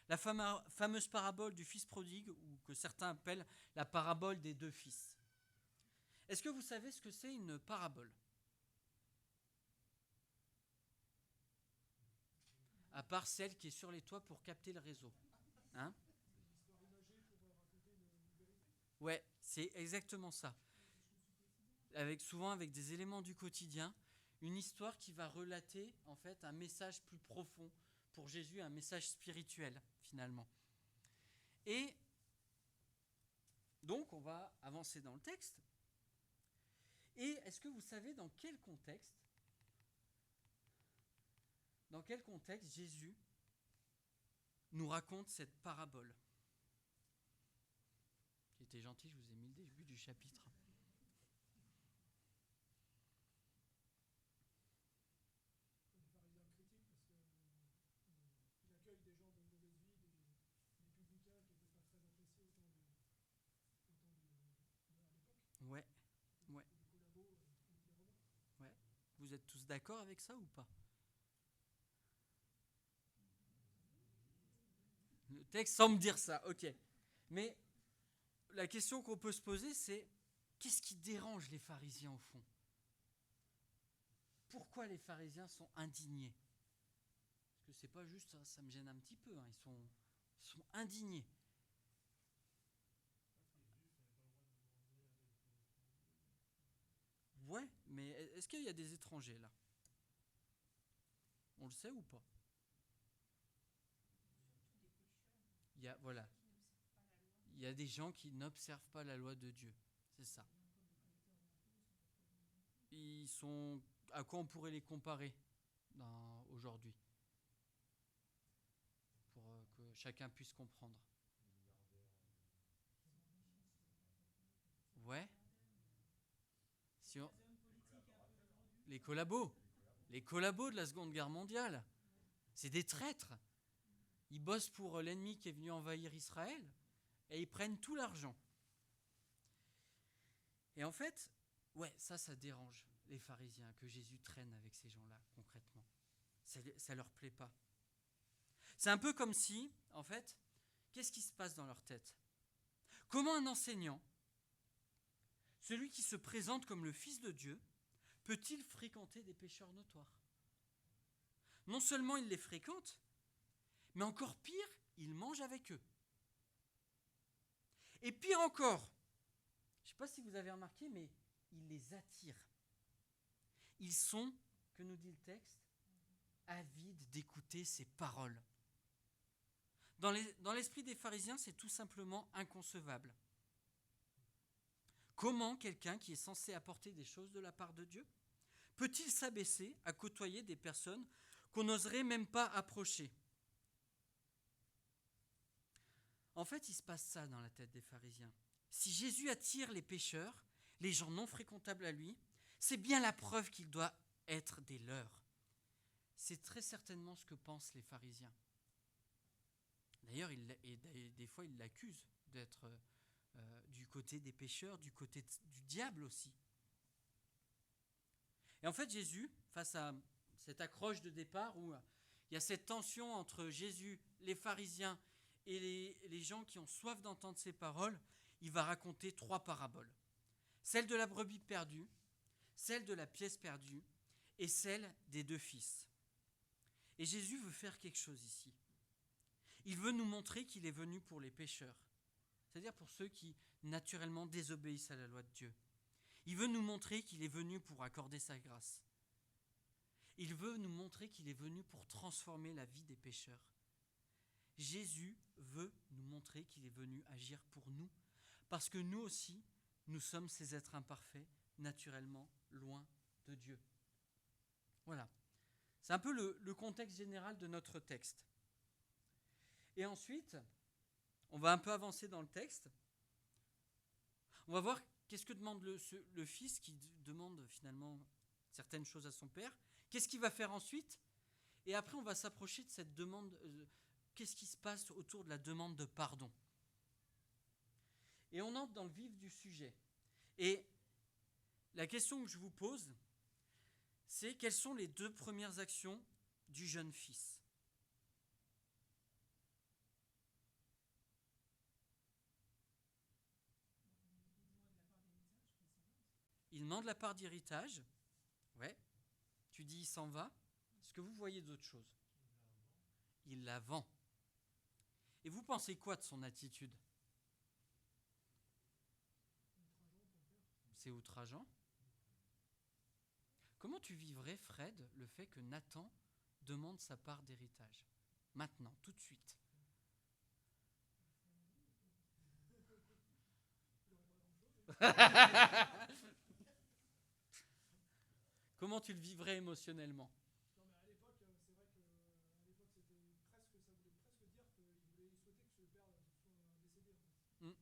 La fameuse parabole du fils prodigue, ou que certains appellent la parabole des deux fils. Est-ce que vous savez ce que c'est une parabole ? À part celle qui est sur les toits pour capter le réseau. Hein ? Ouais, c'est exactement ça. Souvent avec des éléments du quotidien, une histoire qui va relater en fait un message plus profond pour Jésus, un message spirituel finalement. Et donc on va avancer dans le texte. Et est-ce que vous savez dans quel contexte Jésus nous raconte cette parabole ? J'étais gentil, je vous ai mis le début du chapitre. Les pharisiens critiquent parce qu'il accueille des gens de mauvaise vie, des publicains qui n'étaient pas très appréciés au temps de l'époque. Ouais. Des collabos avec les Romains. Ouais. Vous êtes tous d'accord avec ça ou pas ? Le texte semble dire ça, ok. Mais la question qu'on peut se poser, c'est qu'est-ce qui dérange les pharisiens au fond ? Pourquoi les pharisiens sont indignés ? Parce que c'est pas juste ça me gêne un petit peu, hein, ils sont indignés. Ouais, mais est-ce qu'il y a des étrangers là ? On le sait ou pas ? Il y a des gens qui n'observent pas la loi de Dieu, c'est ça. À quoi on pourrait les comparer aujourd'hui ? Pour que chacun puisse comprendre. Ouais. Les collabos de la Seconde Guerre mondiale, c'est des traîtres. Ils bossent pour l'ennemi qui est venu envahir Israël et ils prennent tout l'argent. Et en fait, ouais, ça dérange les pharisiens, que Jésus traîne avec ces gens-là, concrètement. Ça ne leur plaît pas. C'est un peu comme si, en fait, qu'est-ce qui se passe dans leur tête ? Comment un enseignant, celui qui se présente comme le Fils de Dieu, peut-il fréquenter des pécheurs notoires ? Non seulement il les fréquente, mais encore pire, il mange avec eux. Et pire encore, je ne sais pas si vous avez remarqué, mais il les attire. Ils sont, que nous dit le texte, avides d'écouter ses paroles. Dans l'esprit des pharisiens, c'est tout simplement inconcevable. Comment quelqu'un qui est censé apporter des choses de la part de Dieu peut-il s'abaisser à côtoyer des personnes qu'on n'oserait même pas approcher ? En fait, il se passe ça dans la tête des pharisiens. Si Jésus attire les pécheurs, les gens non fréquentables à lui, c'est bien la preuve qu'il doit être des leurs. C'est très certainement ce que pensent les pharisiens. D'ailleurs, des fois, ils l'accusent d'être du côté des pécheurs, du côté du diable aussi. Et en fait, Jésus, face à cette accroche de départ où il y a cette tension entre Jésus, les pharisiens et les gens qui ont soif d'entendre ses paroles, il va raconter 3 paraboles. Celle de la brebis perdue, celle de la pièce perdue et celle des 2 fils. Et Jésus veut faire quelque chose ici. Il veut nous montrer qu'il est venu pour les pécheurs, c'est-à-dire pour ceux qui naturellement désobéissent à la loi de Dieu. Il veut nous montrer qu'il est venu pour accorder sa grâce. Il veut nous montrer qu'il est venu pour transformer la vie des pécheurs. Jésus veut nous montrer qu'il est venu agir pour nous, parce que nous aussi, nous sommes ces êtres imparfaits, naturellement loin de Dieu. Voilà. C'est un peu le contexte général de notre texte. Et ensuite, on va un peu avancer dans le texte. On va voir qu'est-ce que demande le fils qui demande finalement certaines choses à son père. Qu'est-ce qu'il va faire ensuite ? Et après, on va s'approcher de cette demande. Qu'est-ce qui se passe autour de la demande de pardon ? Et on entre dans le vif du sujet. Et la question que je vous pose, c'est quelles sont les 2 premières actions du jeune fils ? Il demande la part d'héritage. Ouais. Tu dis il s'en va. Est-ce que vous voyez d'autres choses ? Il la vend. Et vous pensez quoi de son attitude ? C'est outrageant. Comment tu vivrais, Fred, le fait que Nathan demande sa part d'héritage ? Maintenant, tout de suite. Comment tu le vivrais émotionnellement ? Non, mais à l'époque, c'est vrai que à l'époque, ça voulait presque dire qu'il souhaitait que ce père soit décédé. En fait.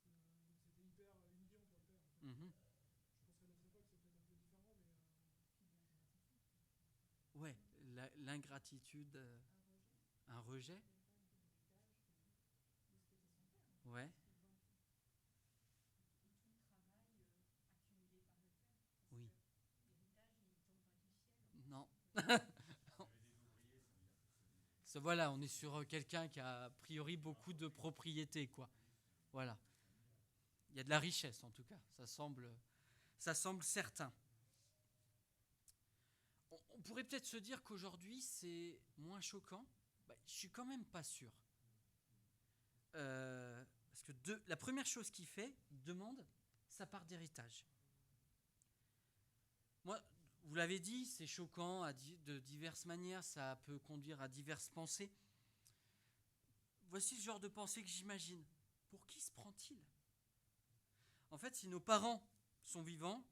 Parce que c'était hyper humiliant pour le père. En fait. Mm-hmm. Je pense qu'à notre époque, c'est peut-être un peu différent, mais Ouais, l'ingratitude, un rejet. Ouais. Oui. Non. Voilà, on est sur quelqu'un qui a priori beaucoup de propriétés, quoi. Voilà. Il y a de la richesse, en tout cas. Ça semble certain. On pourrait peut-être se dire qu'aujourd'hui, c'est moins choquant. Je suis quand même pas sûr. Parce que la première chose qu'il fait, il demande sa part d'héritage. Moi, vous l'avez dit, c'est choquant de diverses manières, ça peut conduire à diverses pensées. Voici le genre de pensée que j'imagine. Pour qui se prend-il ? En fait, si nos parents sont vivants,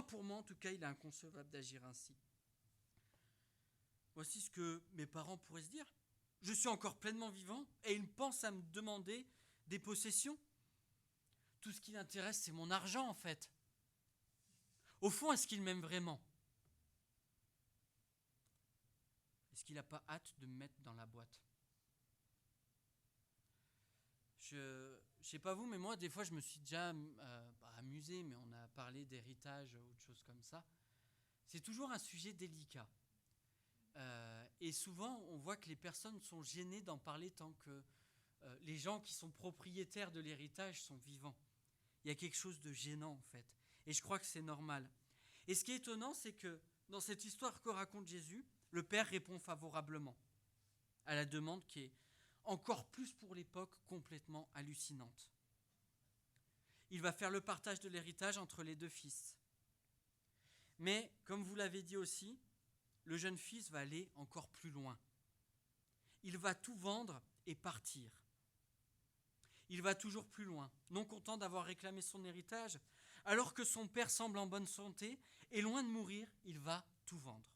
pour moi en tout cas, il est inconcevable d'agir ainsi. Voici ce que mes parents pourraient se dire. Je suis encore pleinement vivant et ils pensent à me demander des possessions. Tout ce qui l'intéresse, c'est mon argent en fait. Au fond, est-ce qu'il m'aime vraiment ? Est-ce qu'il n'a pas hâte de me mettre dans la boîte ? Je ne sais pas vous, mais moi, des fois, je me suis déjà amusé, mais on a parlé d'héritage ou autre chose comme ça. C'est toujours un sujet délicat. Et souvent, on voit que les personnes sont gênées d'en parler tant que les gens qui sont propriétaires de l'héritage sont vivants. Il y a quelque chose de gênant, en fait. Et je crois que c'est normal. Et ce qui est étonnant, c'est que dans cette histoire que raconte Jésus, le Père répond favorablement à la demande qui est encore plus pour l'époque complètement hallucinante. Il va faire le partage de l'héritage entre les deux fils. Mais, comme vous l'avez dit aussi, le jeune fils va aller encore plus loin. Il va tout vendre et partir. Il va toujours plus loin, non content d'avoir réclamé son héritage, alors que son père semble en bonne santé et loin de mourir, il va tout vendre.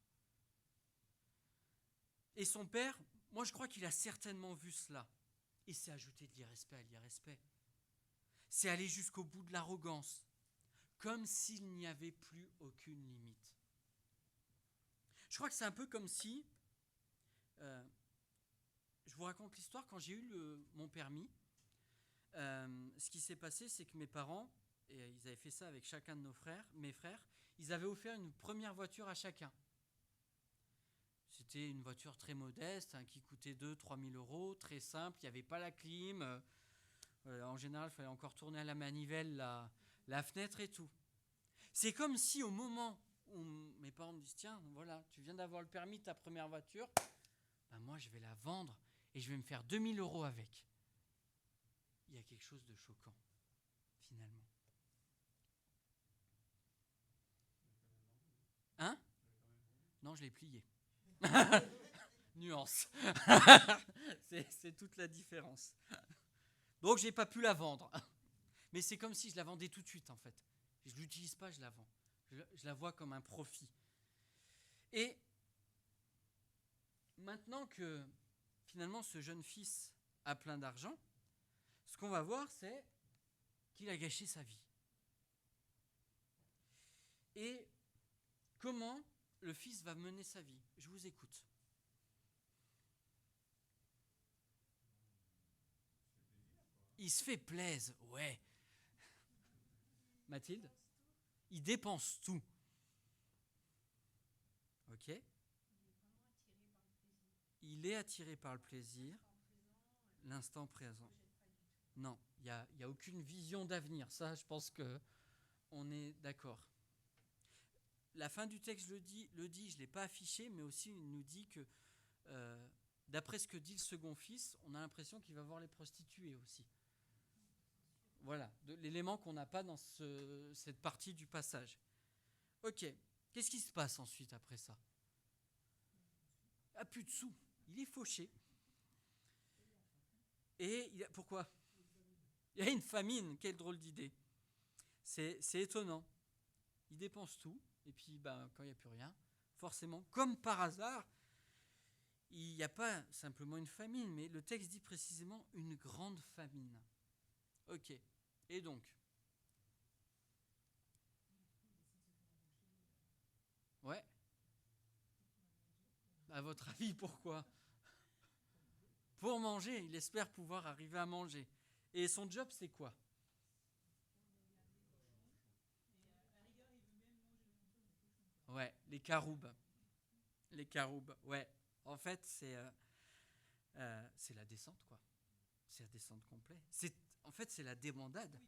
Et son père, moi je crois qu'il a certainement vu cela, et c'est ajouter de l'irrespect à l'irrespect. C'est aller jusqu'au bout de l'arrogance, comme s'il n'y avait plus aucune limite. Je crois que c'est un peu comme si, je vous raconte l'histoire, quand j'ai eu mon permis, ce qui s'est passé, c'est que mes parents, et ils avaient fait ça avec chacun de mes frères, ils avaient offert une première voiture à chacun. C'était une voiture très modeste, qui coûtait 2-3 000 euros, très simple, il n'y avait pas la clim. En général, il fallait encore tourner à la manivelle la fenêtre et tout. C'est comme si au moment où mes parents me disent « Tiens, voilà, tu viens d'avoir le permis de ta première voiture, ben moi je vais la vendre et je vais me faire 2 000 euros avec. » Il y a quelque chose de choquant, finalement. Hein ? Non, je l'ai plié. Nuance. c'est toute la différence. Donc, je n'ai pas pu la vendre. Mais c'est comme si je la vendais tout de suite, en fait. Je ne l'utilise pas, je la vends. Je la vois comme un profit. Et maintenant que, finalement, ce jeune fils a plein d'argent, ce qu'on va voir, c'est qu'il a gâché sa vie. Et comment le fils va mener sa vie ? Je vous écoute. Il se fait plaisir, ouais. Mathilde ? Il dépense tout. Ok ? Il est attiré par le plaisir, l'instant présent. Non, il n'y a aucune vision d'avenir. Ça, je pense qu'on est d'accord. La fin du texte le dit, je ne l'ai pas affiché, mais aussi il nous dit que, d'après ce que dit le second fils, on a l'impression qu'il va voir les prostituées aussi. Voilà, l'élément qu'on n'a pas dans cette partie du passage. Ok, qu'est-ce qui se passe ensuite après ça ? Ah, plus de sous, il est fauché. Et pourquoi ? Il y a une famine, quelle drôle d'idée. C'est étonnant. Il dépense tout, et puis quand il n'y a plus rien, forcément, comme par hasard, il n'y a pas simplement une famine, mais le texte dit précisément une grande famine. Ok, et donc ? Ouais. À votre avis, pourquoi ? Pour manger, il espère pouvoir arriver à manger. Et son job, c'est quoi ? Ouais, les caroubes. Les caroubes, ouais. En fait, c'est la descente, quoi. C'est la descente complète. En fait, c'est la débandade.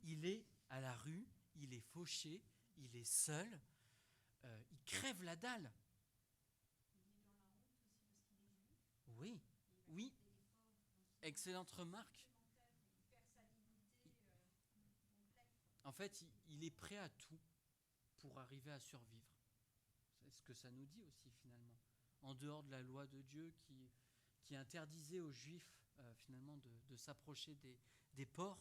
Il est à la rue, il est fauché, il est seul, il crève la dalle. Oui, oui. Excellente remarque. En fait, il est prêt à tout pour arriver à survivre. C'est ce que ça nous dit aussi, finalement. En dehors de la loi de Dieu qui interdisait aux Juifs, finalement, de s'approcher des porcs,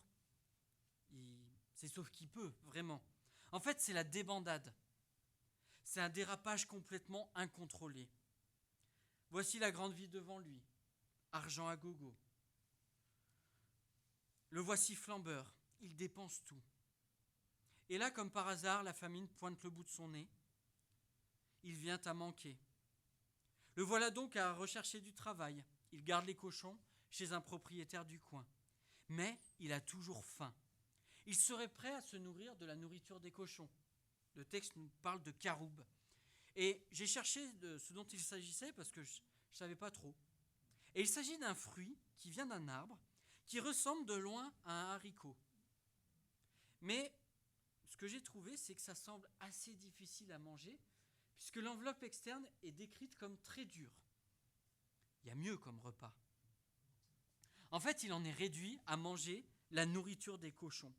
c'est sauf qu'il peut, vraiment. En fait, c'est la débandade. C'est un dérapage complètement incontrôlé. Voici la grande vie devant lui. Argent à gogo. Le voici flambeur. Il dépense tout. Et là, comme par hasard, la famine pointe le bout de son nez. Il vient à manquer. Le voilà donc à rechercher du travail. Il garde les cochons chez un propriétaire du coin. Mais il a toujours faim. Il serait prêt à se nourrir de la nourriture des cochons. Le texte nous parle de caroub. Et j'ai cherché ce dont il s'agissait parce que je ne savais pas trop. Et il s'agit d'un fruit qui vient d'un arbre qui ressemble de loin à un haricot. Mais ce que j'ai trouvé, c'est que ça semble assez difficile à manger puisque l'enveloppe externe est décrite comme très dure. Il y a mieux comme repas. En fait, il en est réduit à manger la nourriture des cochons.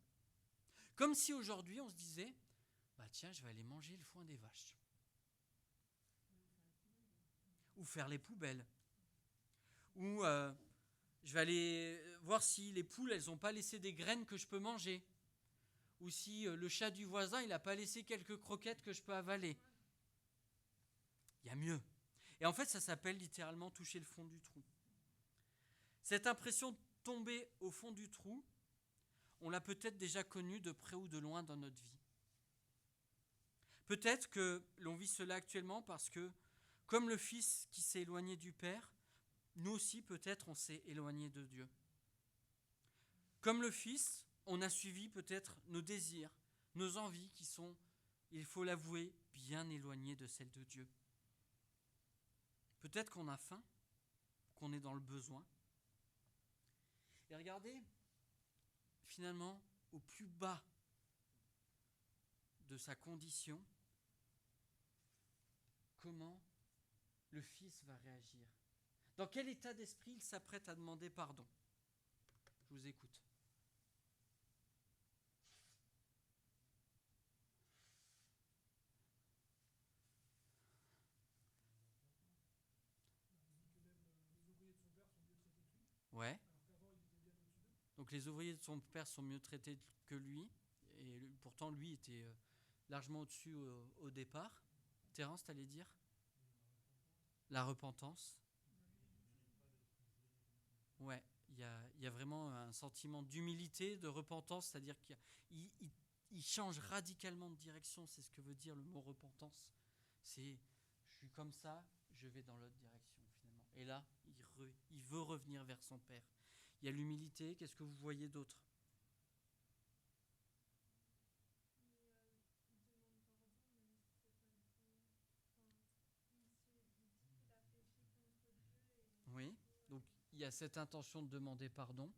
Comme si aujourd'hui on se disait tiens, je vais aller manger le foin des vaches. Ou faire les poubelles. Ou je vais aller voir si les poules, elles n'ont pas laissé des graines que je peux manger. Ou si le chat du voisin, il n'a pas laissé quelques croquettes que je peux avaler. Il y a mieux. Et en fait, ça s'appelle littéralement toucher le fond du trou. Cette impression de tomber au fond du trou, on l'a peut-être déjà connue de près ou de loin dans notre vie. Peut-être que l'on vit cela actuellement parce que, comme le Fils qui s'est éloigné du Père, nous aussi peut-être on s'est éloigné de Dieu. Comme le Fils, on a suivi peut-être nos désirs, nos envies qui sont, il faut l'avouer, bien éloignées de celles de Dieu. Peut-être qu'on a faim, qu'on est dans le besoin. Et regardez, finalement, au plus bas de sa condition, comment le Fils va réagir. Dans quel état d'esprit il s'apprête à demander pardon? Je vous écoute. Ouais. Donc les ouvriers de son père sont mieux traités que lui, et pourtant lui était largement au-dessus au départ. Terence, t'allais dire? La repentance. Ouais, il y a vraiment un sentiment d'humilité, de repentance, c'est-à-dire qu'il change radicalement de direction, c'est ce que veut dire le mot repentance. C'est, je suis comme ça, je vais dans l'autre direction finalement. Et là, il veut revenir vers son Père. Il y a l'humilité, qu'est-ce que vous voyez d'autre? Oui, donc il y a cette intention de demander pardon.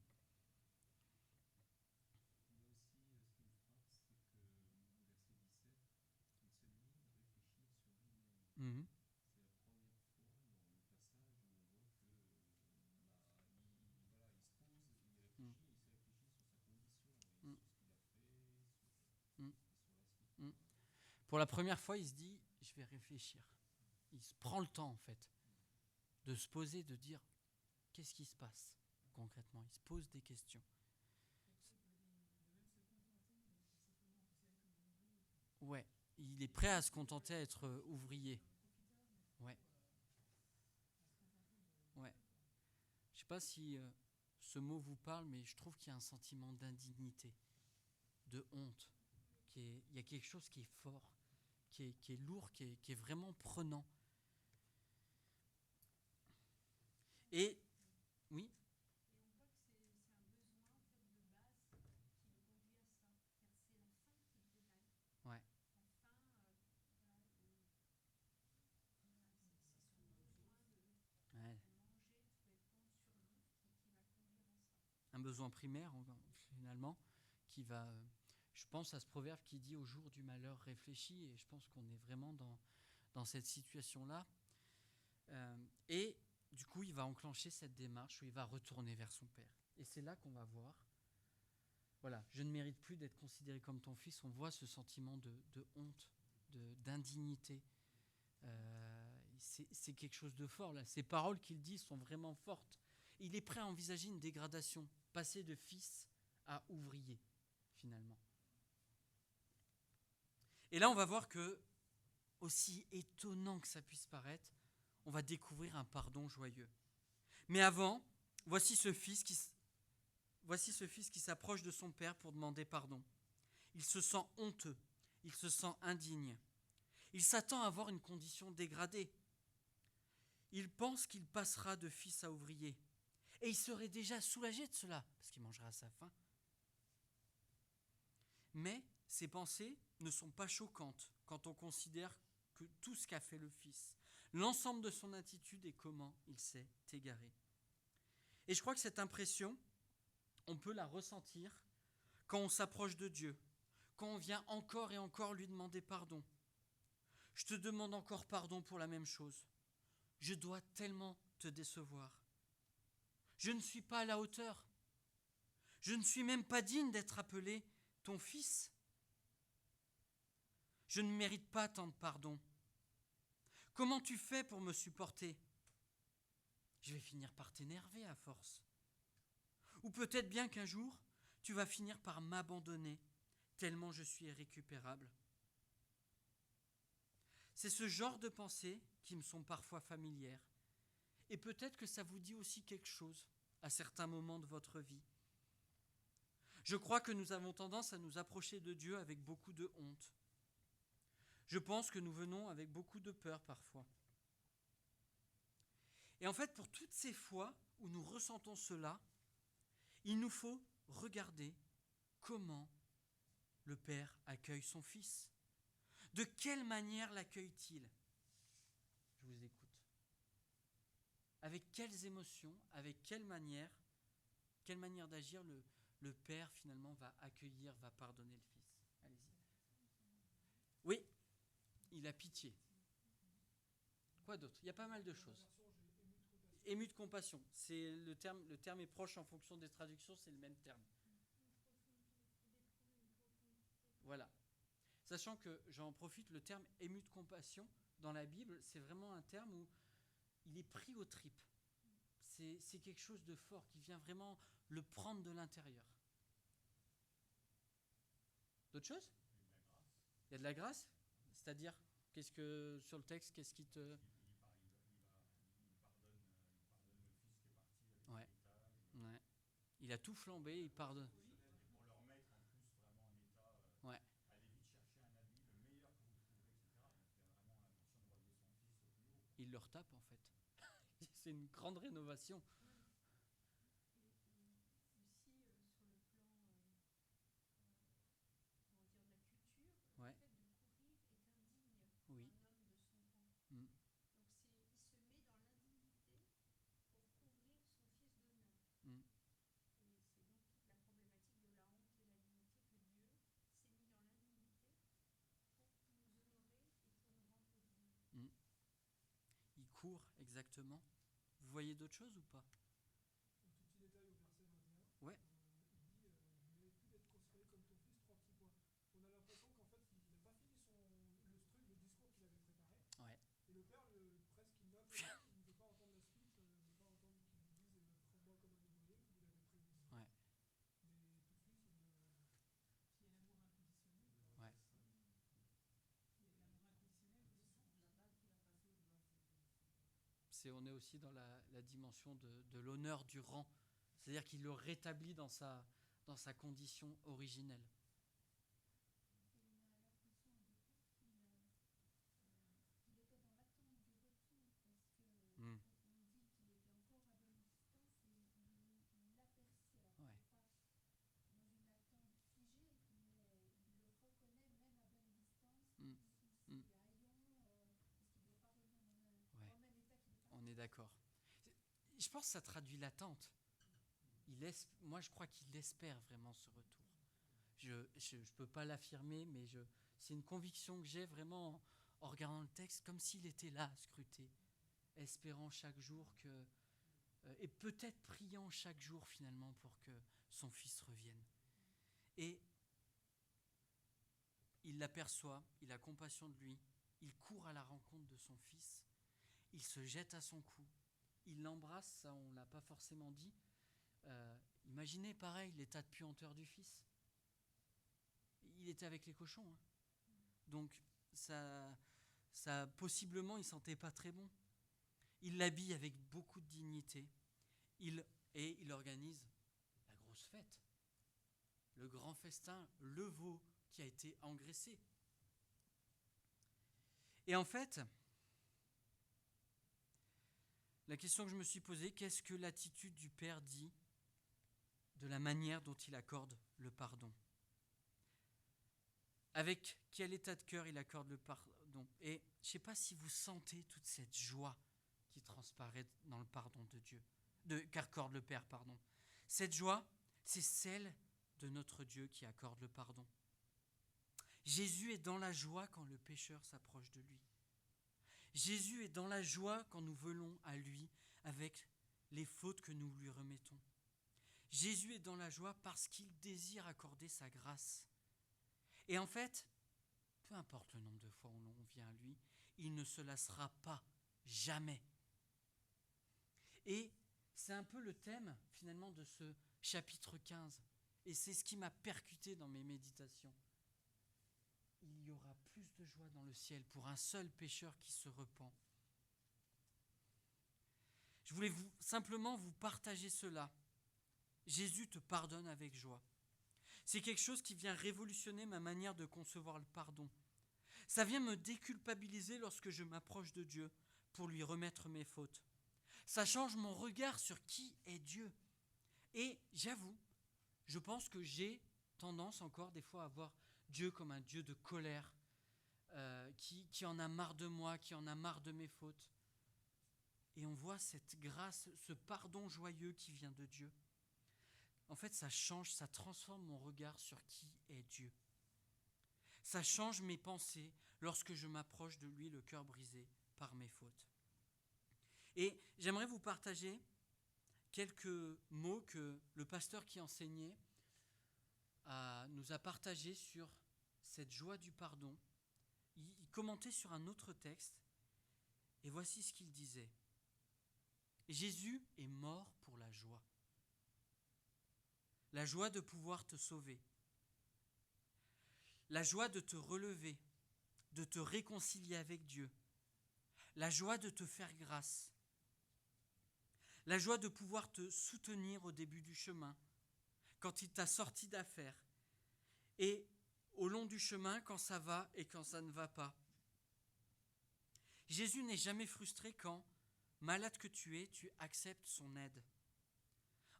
Mhm. Mm. Mm. Mm. Mm. Pour la première fois, il se dit, je vais réfléchir. Il se prend le temps, en fait, de se poser, de dire, qu'est-ce qui se passe concrètement? Il se pose des questions. Ouais, il est prêt à se contenter à être ouvrier. Ouais, ouais. Je ne sais pas si ce mot vous parle, mais je trouve qu'il y a un sentiment d'indignité, de honte. Il y a quelque chose qui est fort, qui est lourd, qui est vraiment prenant. Et, oui. Ouais. Ouais. Un besoin primaire, finalement, qui va... Je pense à ce proverbe qui dit « Au jour du malheur, réfléchis », et je pense qu'on est vraiment dans cette situation-là. Et du coup, il va enclencher cette démarche où il va retourner vers son Père. Et c'est là qu'on va voir, voilà, je ne mérite plus d'être considéré comme ton fils. On voit ce sentiment de honte, d'indignité. C'est quelque chose de fort, là. Ces paroles qu'il dit sont vraiment fortes. Il est prêt à envisager une dégradation, passer de fils à ouvrier, finalement. Et là, on va voir que, aussi étonnant que ça puisse paraître, on va découvrir un pardon joyeux. Mais avant, voici ce fils qui s'approche de son père pour demander pardon. Il se sent honteux, il se sent indigne. Il s'attend à avoir une condition dégradée. Il pense qu'il passera de fils à ouvrier. Et il serait déjà soulagé de cela, parce qu'il mangera à sa faim. Mais ces pensées ne sont pas choquantes quand on considère que tout ce qu'a fait le Fils, l'ensemble de son attitude et comment il s'est égaré. Et je crois que cette impression, on peut la ressentir quand on s'approche de Dieu, quand on vient encore et encore lui demander pardon. Je te demande encore pardon pour la même chose. Je dois tellement te décevoir. Je ne suis pas à la hauteur. Je ne suis même pas digne d'être appelé ton fils. Je ne mérite pas tant de pardon. Comment tu fais pour me supporter ? Je vais finir par t'énerver à force. Ou peut-être bien qu'un jour, tu vas finir par m'abandonner, tellement je suis irrécupérable. C'est ce genre de pensées qui me sont parfois familières. Et peut-être que ça vous dit aussi quelque chose à certains moments de votre vie. Je crois que nous avons tendance à nous approcher de Dieu avec beaucoup de honte. Je pense que nous venons avec beaucoup de peur parfois. Et en fait, pour toutes ces fois où nous ressentons cela, il nous faut regarder comment le Père accueille son Fils. De quelle manière l'accueille-t-il ? Je vous écoute. Avec quelles émotions, avec quelle manière d'agir le Père finalement va accueillir, va pardonner le Fils ? Allez-y. Oui, il a pitié. Quoi d'autre ? Il y a pas mal de choses. Ému de compassion. C'est le terme est proche en fonction des traductions, c'est le même terme. Voilà. Sachant que j'en profite, le terme ému de compassion dans la Bible, c'est vraiment un terme où il est pris aux tripes. C'est quelque chose de fort qui vient vraiment le prendre de l'intérieur. D'autres choses ? Il y a de la grâce ? C'est-à-dire, sur le texte, qu'est-ce qui te... Ouais. Ouais. Il a tout flambé, il pardonne. Ouais. Il leur tape en fait. C'est une grande rénovation. Ouais. Oui. Mm. Mm. Mm. Il court exactement. Vous voyez d'autres choses ou pas ? Un tout petit détail au verset 21. Ouais. Il dit je ne mérite plus d'être considéré comme ton fils, 3 petits points. On a l'impression qu'en fait, il n'a pas fini le discours qu'il avait préparé. Ouais. Et le père, presque, il note, il ne veut pas entendre la suite, il ne veut pas entendre qu'il lui dise prends-moi comme un nouveau-né, vous l'avez prévu. Ouais. Mais tout de suite, il y a l'amour inconditionnel. Ouais. On est aussi dans la dimension de l'honneur du rang. C'est-à-dire qu'il le rétablit dans sa condition originelle. Mm. Ouais. Mm. Mm. Ouais. On est d'accord. Je pense que ça traduit l'attente. Moi, je crois qu'il espère vraiment ce retour. Je ne peux pas l'affirmer, mais c'est une conviction que j'ai vraiment en regardant le texte, comme s'il était là, scruté, espérant chaque jour et peut-être priant chaque jour finalement pour que son fils revienne. Et il l'aperçoit, il a compassion de lui, il court à la rencontre de son fils, il se jette à son cou, il l'embrasse, ça on ne l'a pas forcément dit. Imaginez pareil l'état de puanteur du fils. Il était avec les cochons, hein. Donc ça possiblement il sentait pas très bon. Il l'habille avec beaucoup de dignité. Il organise la grosse fête, le grand festin, le veau qui a été engraissé. Et en fait, la question que je me suis posée, qu'est-ce que l'attitude du Père dit de la manière dont il accorde le pardon ? avec quel état de cœur il accorde le pardon. Et je ne sais pas si vous sentez toute cette joie qui transparaît dans le pardon de Dieu, qu'accorde le Père, pardon. Cette joie, c'est celle de notre Dieu qui accorde le pardon. Jésus est dans la joie quand le pécheur s'approche de lui. Jésus est dans la joie quand nous venons à lui avec les fautes que nous lui remettons. Jésus est dans la joie parce qu'il désire accorder sa grâce. Et en fait, peu importe le nombre de fois où l'on vient à lui, il ne se lassera pas, jamais. Et c'est un peu le thème finalement de ce chapitre 15. Et c'est ce qui m'a percuté dans mes méditations. Il y aura plus de joie dans le ciel pour un seul pécheur qui se repent. Je voulais simplement vous partager cela. Jésus te pardonne avec joie. C'est quelque chose qui vient révolutionner ma manière de concevoir le pardon. Ça vient me déculpabiliser lorsque je m'approche de Dieu pour lui remettre mes fautes. Ça change mon regard sur qui est Dieu. Et j'avoue, je pense que j'ai tendance encore des fois à voir Dieu comme un Dieu de colère, qui en a marre de moi, qui en a marre de mes fautes. Et on voit cette grâce, ce pardon joyeux qui vient de Dieu. En fait, ça change, ça transforme mon regard sur qui est Dieu. Ça change mes pensées lorsque je m'approche de lui, le cœur brisé par mes fautes. Et j'aimerais vous partager quelques mots que le pasteur qui enseignait nous a partagés sur cette joie du pardon. Il commentait sur un autre texte, et voici ce qu'il disait. Jésus est mort pour la joie de pouvoir te sauver, la joie de te relever, de te réconcilier avec Dieu, la joie de te faire grâce, la joie de pouvoir te soutenir au début du chemin, quand il t'a sorti d'affaires, et au long du chemin, quand ça va et quand ça ne va pas. Jésus n'est jamais frustré quand, malade que tu es, tu acceptes son aide.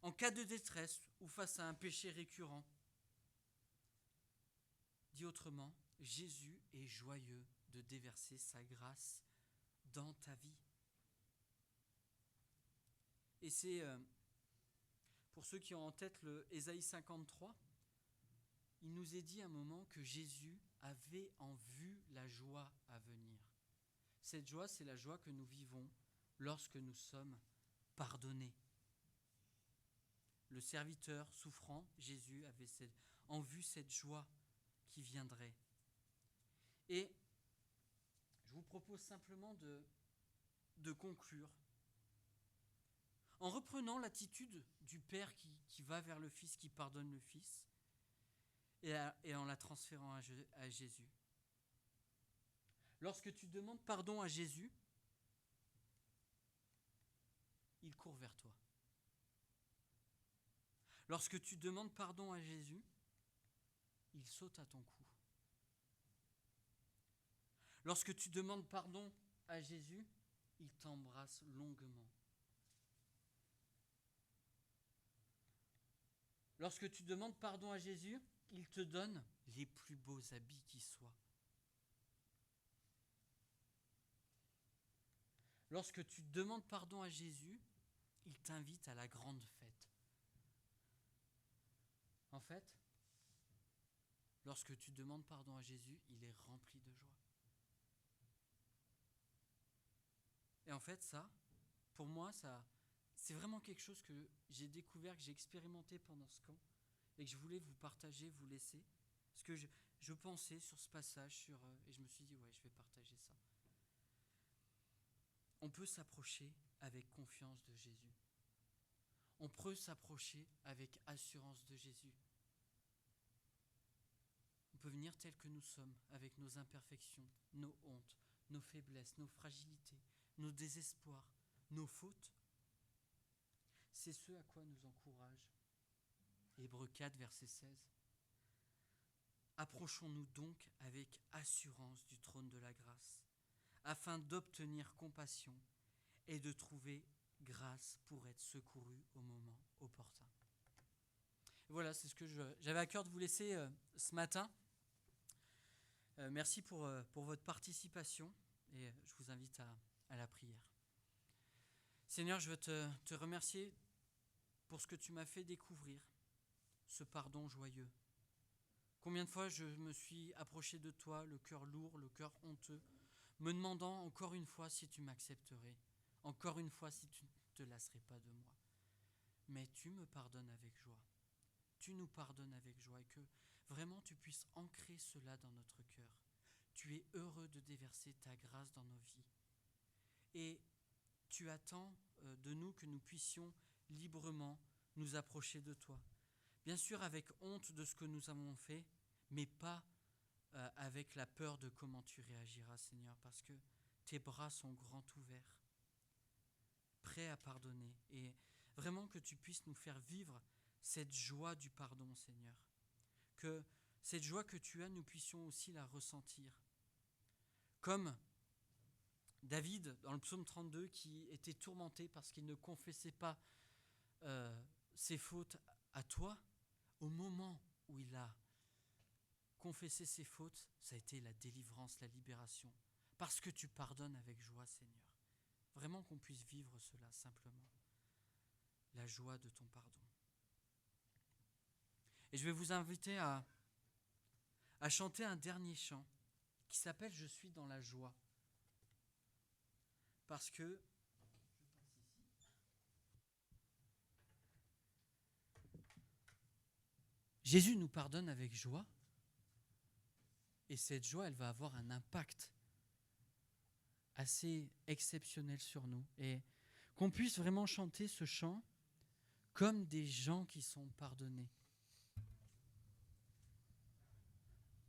En cas de détresse ou face à un péché récurrent. Dit autrement, Jésus est joyeux de déverser sa grâce dans ta vie. Et c'est, pour ceux qui ont en tête le Ésaïe 53, il nous est dit à un moment que Jésus avait en vue la joie à venir. Cette joie, c'est la joie que nous vivons lorsque nous sommes pardonnés. Le serviteur souffrant, Jésus, avait en vue cette joie qui viendrait. Et je vous propose simplement de conclure en reprenant l'attitude du Père qui va vers le Fils, qui pardonne le Fils, et en la transférant à Jésus. Lorsque tu demandes pardon à Jésus, il court vers toi. Lorsque tu demandes pardon à Jésus, il saute à ton cou. Lorsque tu demandes pardon à Jésus, il t'embrasse longuement. Lorsque tu demandes pardon à Jésus, il te donne les plus beaux habits qui soient. Lorsque tu demandes pardon à Jésus, il t'invite à la grande fête. En fait, lorsque tu demandes pardon à Jésus, il est rempli de joie. Et en fait, ça, pour moi, c'est vraiment quelque chose que j'ai découvert, que j'ai expérimenté pendant ce camp, et que je voulais vous partager, vous laisser. Parce que je pensais sur ce passage, et je me suis dit, ouais, je vais partager ça. On peut s'approcher avec confiance de Jésus. On peut s'approcher avec assurance de Jésus. On peut venir tel que nous sommes, avec nos imperfections, nos hontes, nos faiblesses, nos fragilités, nos désespoirs, nos fautes. C'est ce à quoi nous encourage Hébreux 4, verset 16. Approchons-nous donc avec assurance du trône de la grâce, afin d'obtenir compassion et de trouver grâce pour être secouru au moment opportun. Voilà, c'est ce que j'avais à cœur de vous laisser ce matin. Merci pour votre participation et je vous invite à la prière. Seigneur, je veux te remercier pour ce que tu m'as fait découvrir, ce pardon joyeux. Combien de fois je me suis approché de toi, le cœur lourd, le cœur honteux, me demandant encore une fois si tu m'accepterais, encore une fois si tu ne te lasserais pas de moi. Mais tu me pardonnes avec joie. Tu nous pardonnes avec joie et que vraiment tu puisses ancrer cela dans notre cœur. Tu es heureux de déverser ta grâce dans nos vies. Et tu attends de nous que nous puissions librement nous approcher de toi. Bien sûr avec honte de ce que nous avons fait, mais pas avec la peur de comment tu réagiras, Seigneur, parce que tes bras sont grands ouverts, prêts à pardonner. Et vraiment que tu puisses nous faire vivre cette joie du pardon, Seigneur. Que cette joie que tu as, nous puissions aussi la ressentir. Comme David, dans le psaume 32, qui était tourmenté parce qu'il ne confessait pas ses fautes à toi, au moment où il a confessé ses fautes, ça a été la délivrance, la libération. Parce que tu pardonnes avec joie, Seigneur. Vraiment qu'on puisse vivre cela simplement. La joie de ton pardon. Et je vais vous inviter à chanter un dernier chant qui s'appelle « Je suis dans la joie ». Parce que Jésus nous pardonne avec joie et cette joie, elle va avoir un impact assez exceptionnel sur nous et qu'on puisse vraiment chanter ce chant comme des gens qui sont pardonnés.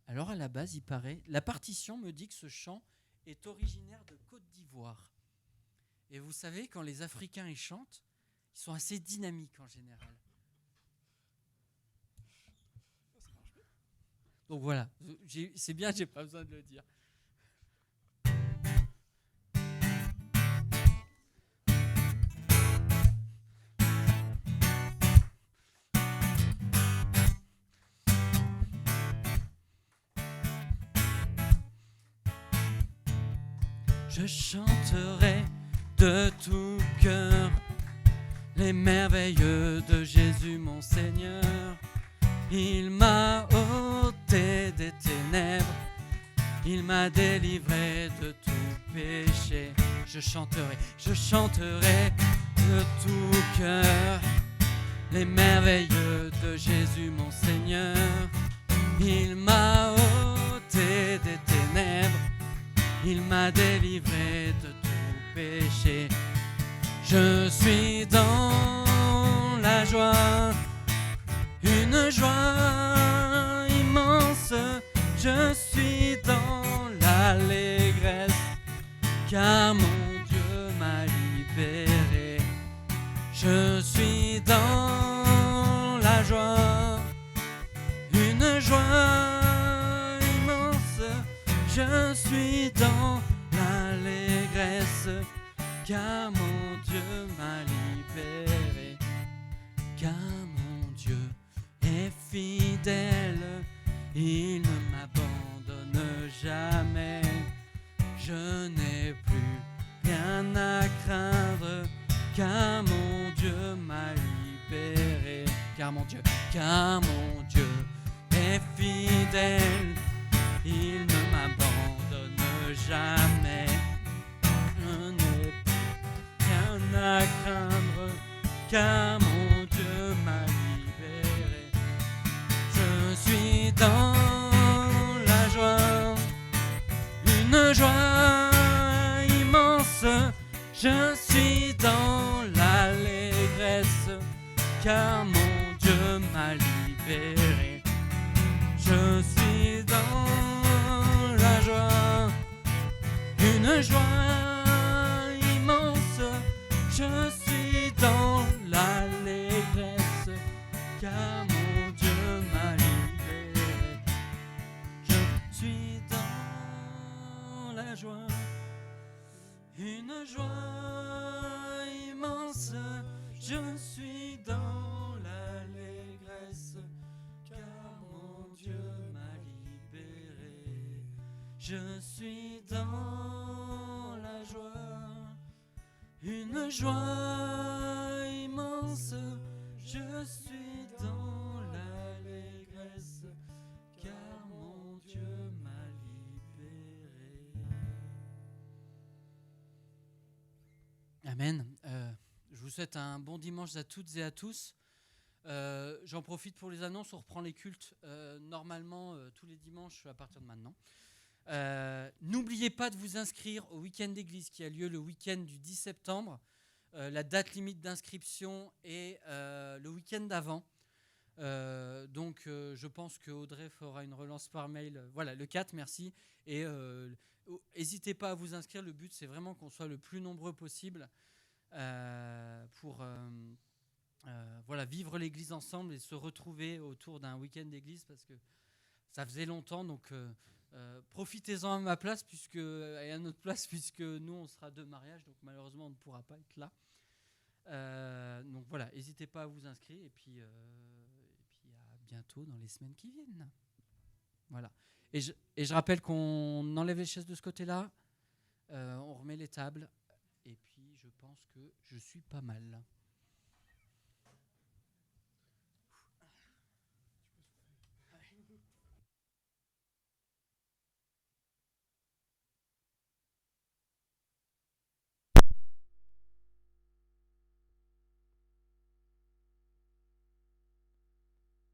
Alors à la base, il paraît, la partition me dit que ce chant est originaire de Côte d'Ivoire. Et vous savez, quand les Africains y chantent, ils sont assez dynamiques en général. Donc voilà, c'est bien, j'ai pas besoin de le dire. Je chanterai de tout cœur les merveilles de Jésus mon Seigneur. Il m'a ôté des ténèbres, il m'a délivré de tout péché. Je chanterai de tout cœur les merveilles de Jésus mon Seigneur. Il m'a ôté des ténèbres, il m'a délivré de tout péché. Je suis dans la joie, une joie immense. Je suis dans l'allégresse, car mon Dieu m'a libéré. Je suis dans la joie, une joie immense. Je suis dans l'allégresse, car mon Dieu m'a libéré. Car mon Dieu est fidèle, il ne m'abandonne jamais. Je n'ai plus rien à craindre, car mon Dieu m'a libéré. Car mon Dieu est fidèle, il ne m'abandonne jamais. Je n'ai plus rien à craindre, car mon Dieu m'a libéré. Je suis dans la joie, une joie immense. Je suis dans l'allégresse, car mon Dieu m'a libéré. Je suis dans la joie, une joie immense. Je suis dans l'allégresse, car mon Dieu m'a libéré. Je suis dans la joie, une joie immense. Je suis dans l'allégresse, car mon Dieu m'a libéré. Je suis dans la joie, une joie immense. Je suis dans l'allégresse, car mon Dieu m'a libéré. Amen. Je vous souhaite un bon dimanche à toutes et à tous. J'en profite pour les annonces. On reprend les cultes normalement tous les dimanches à partir de maintenant. N'oubliez pas de vous inscrire au week-end d'église qui a lieu le week-end du 10 septembre. La date limite d'inscription est le week-end d'avant. Donc je pense que Audrey fera une relance par mail. Voilà, le 4, merci. Et n'hésitez pas à vous inscrire. Le but, c'est vraiment qu'on soit le plus nombreux possible pour vivre l'église ensemble et se retrouver autour d'un week-end d'église, parce que ça faisait longtemps. Donc profitez-en à ma place et à notre place, puisque nous on sera de mariage, donc malheureusement on ne pourra pas être là. Donc voilà, n'hésitez pas à vous inscrire, et puis à bientôt dans les semaines qui viennent. Voilà. Et je rappelle qu'on enlève les chaises de ce côté-là, on remet les tables, et puis je pense que je suis pas mal.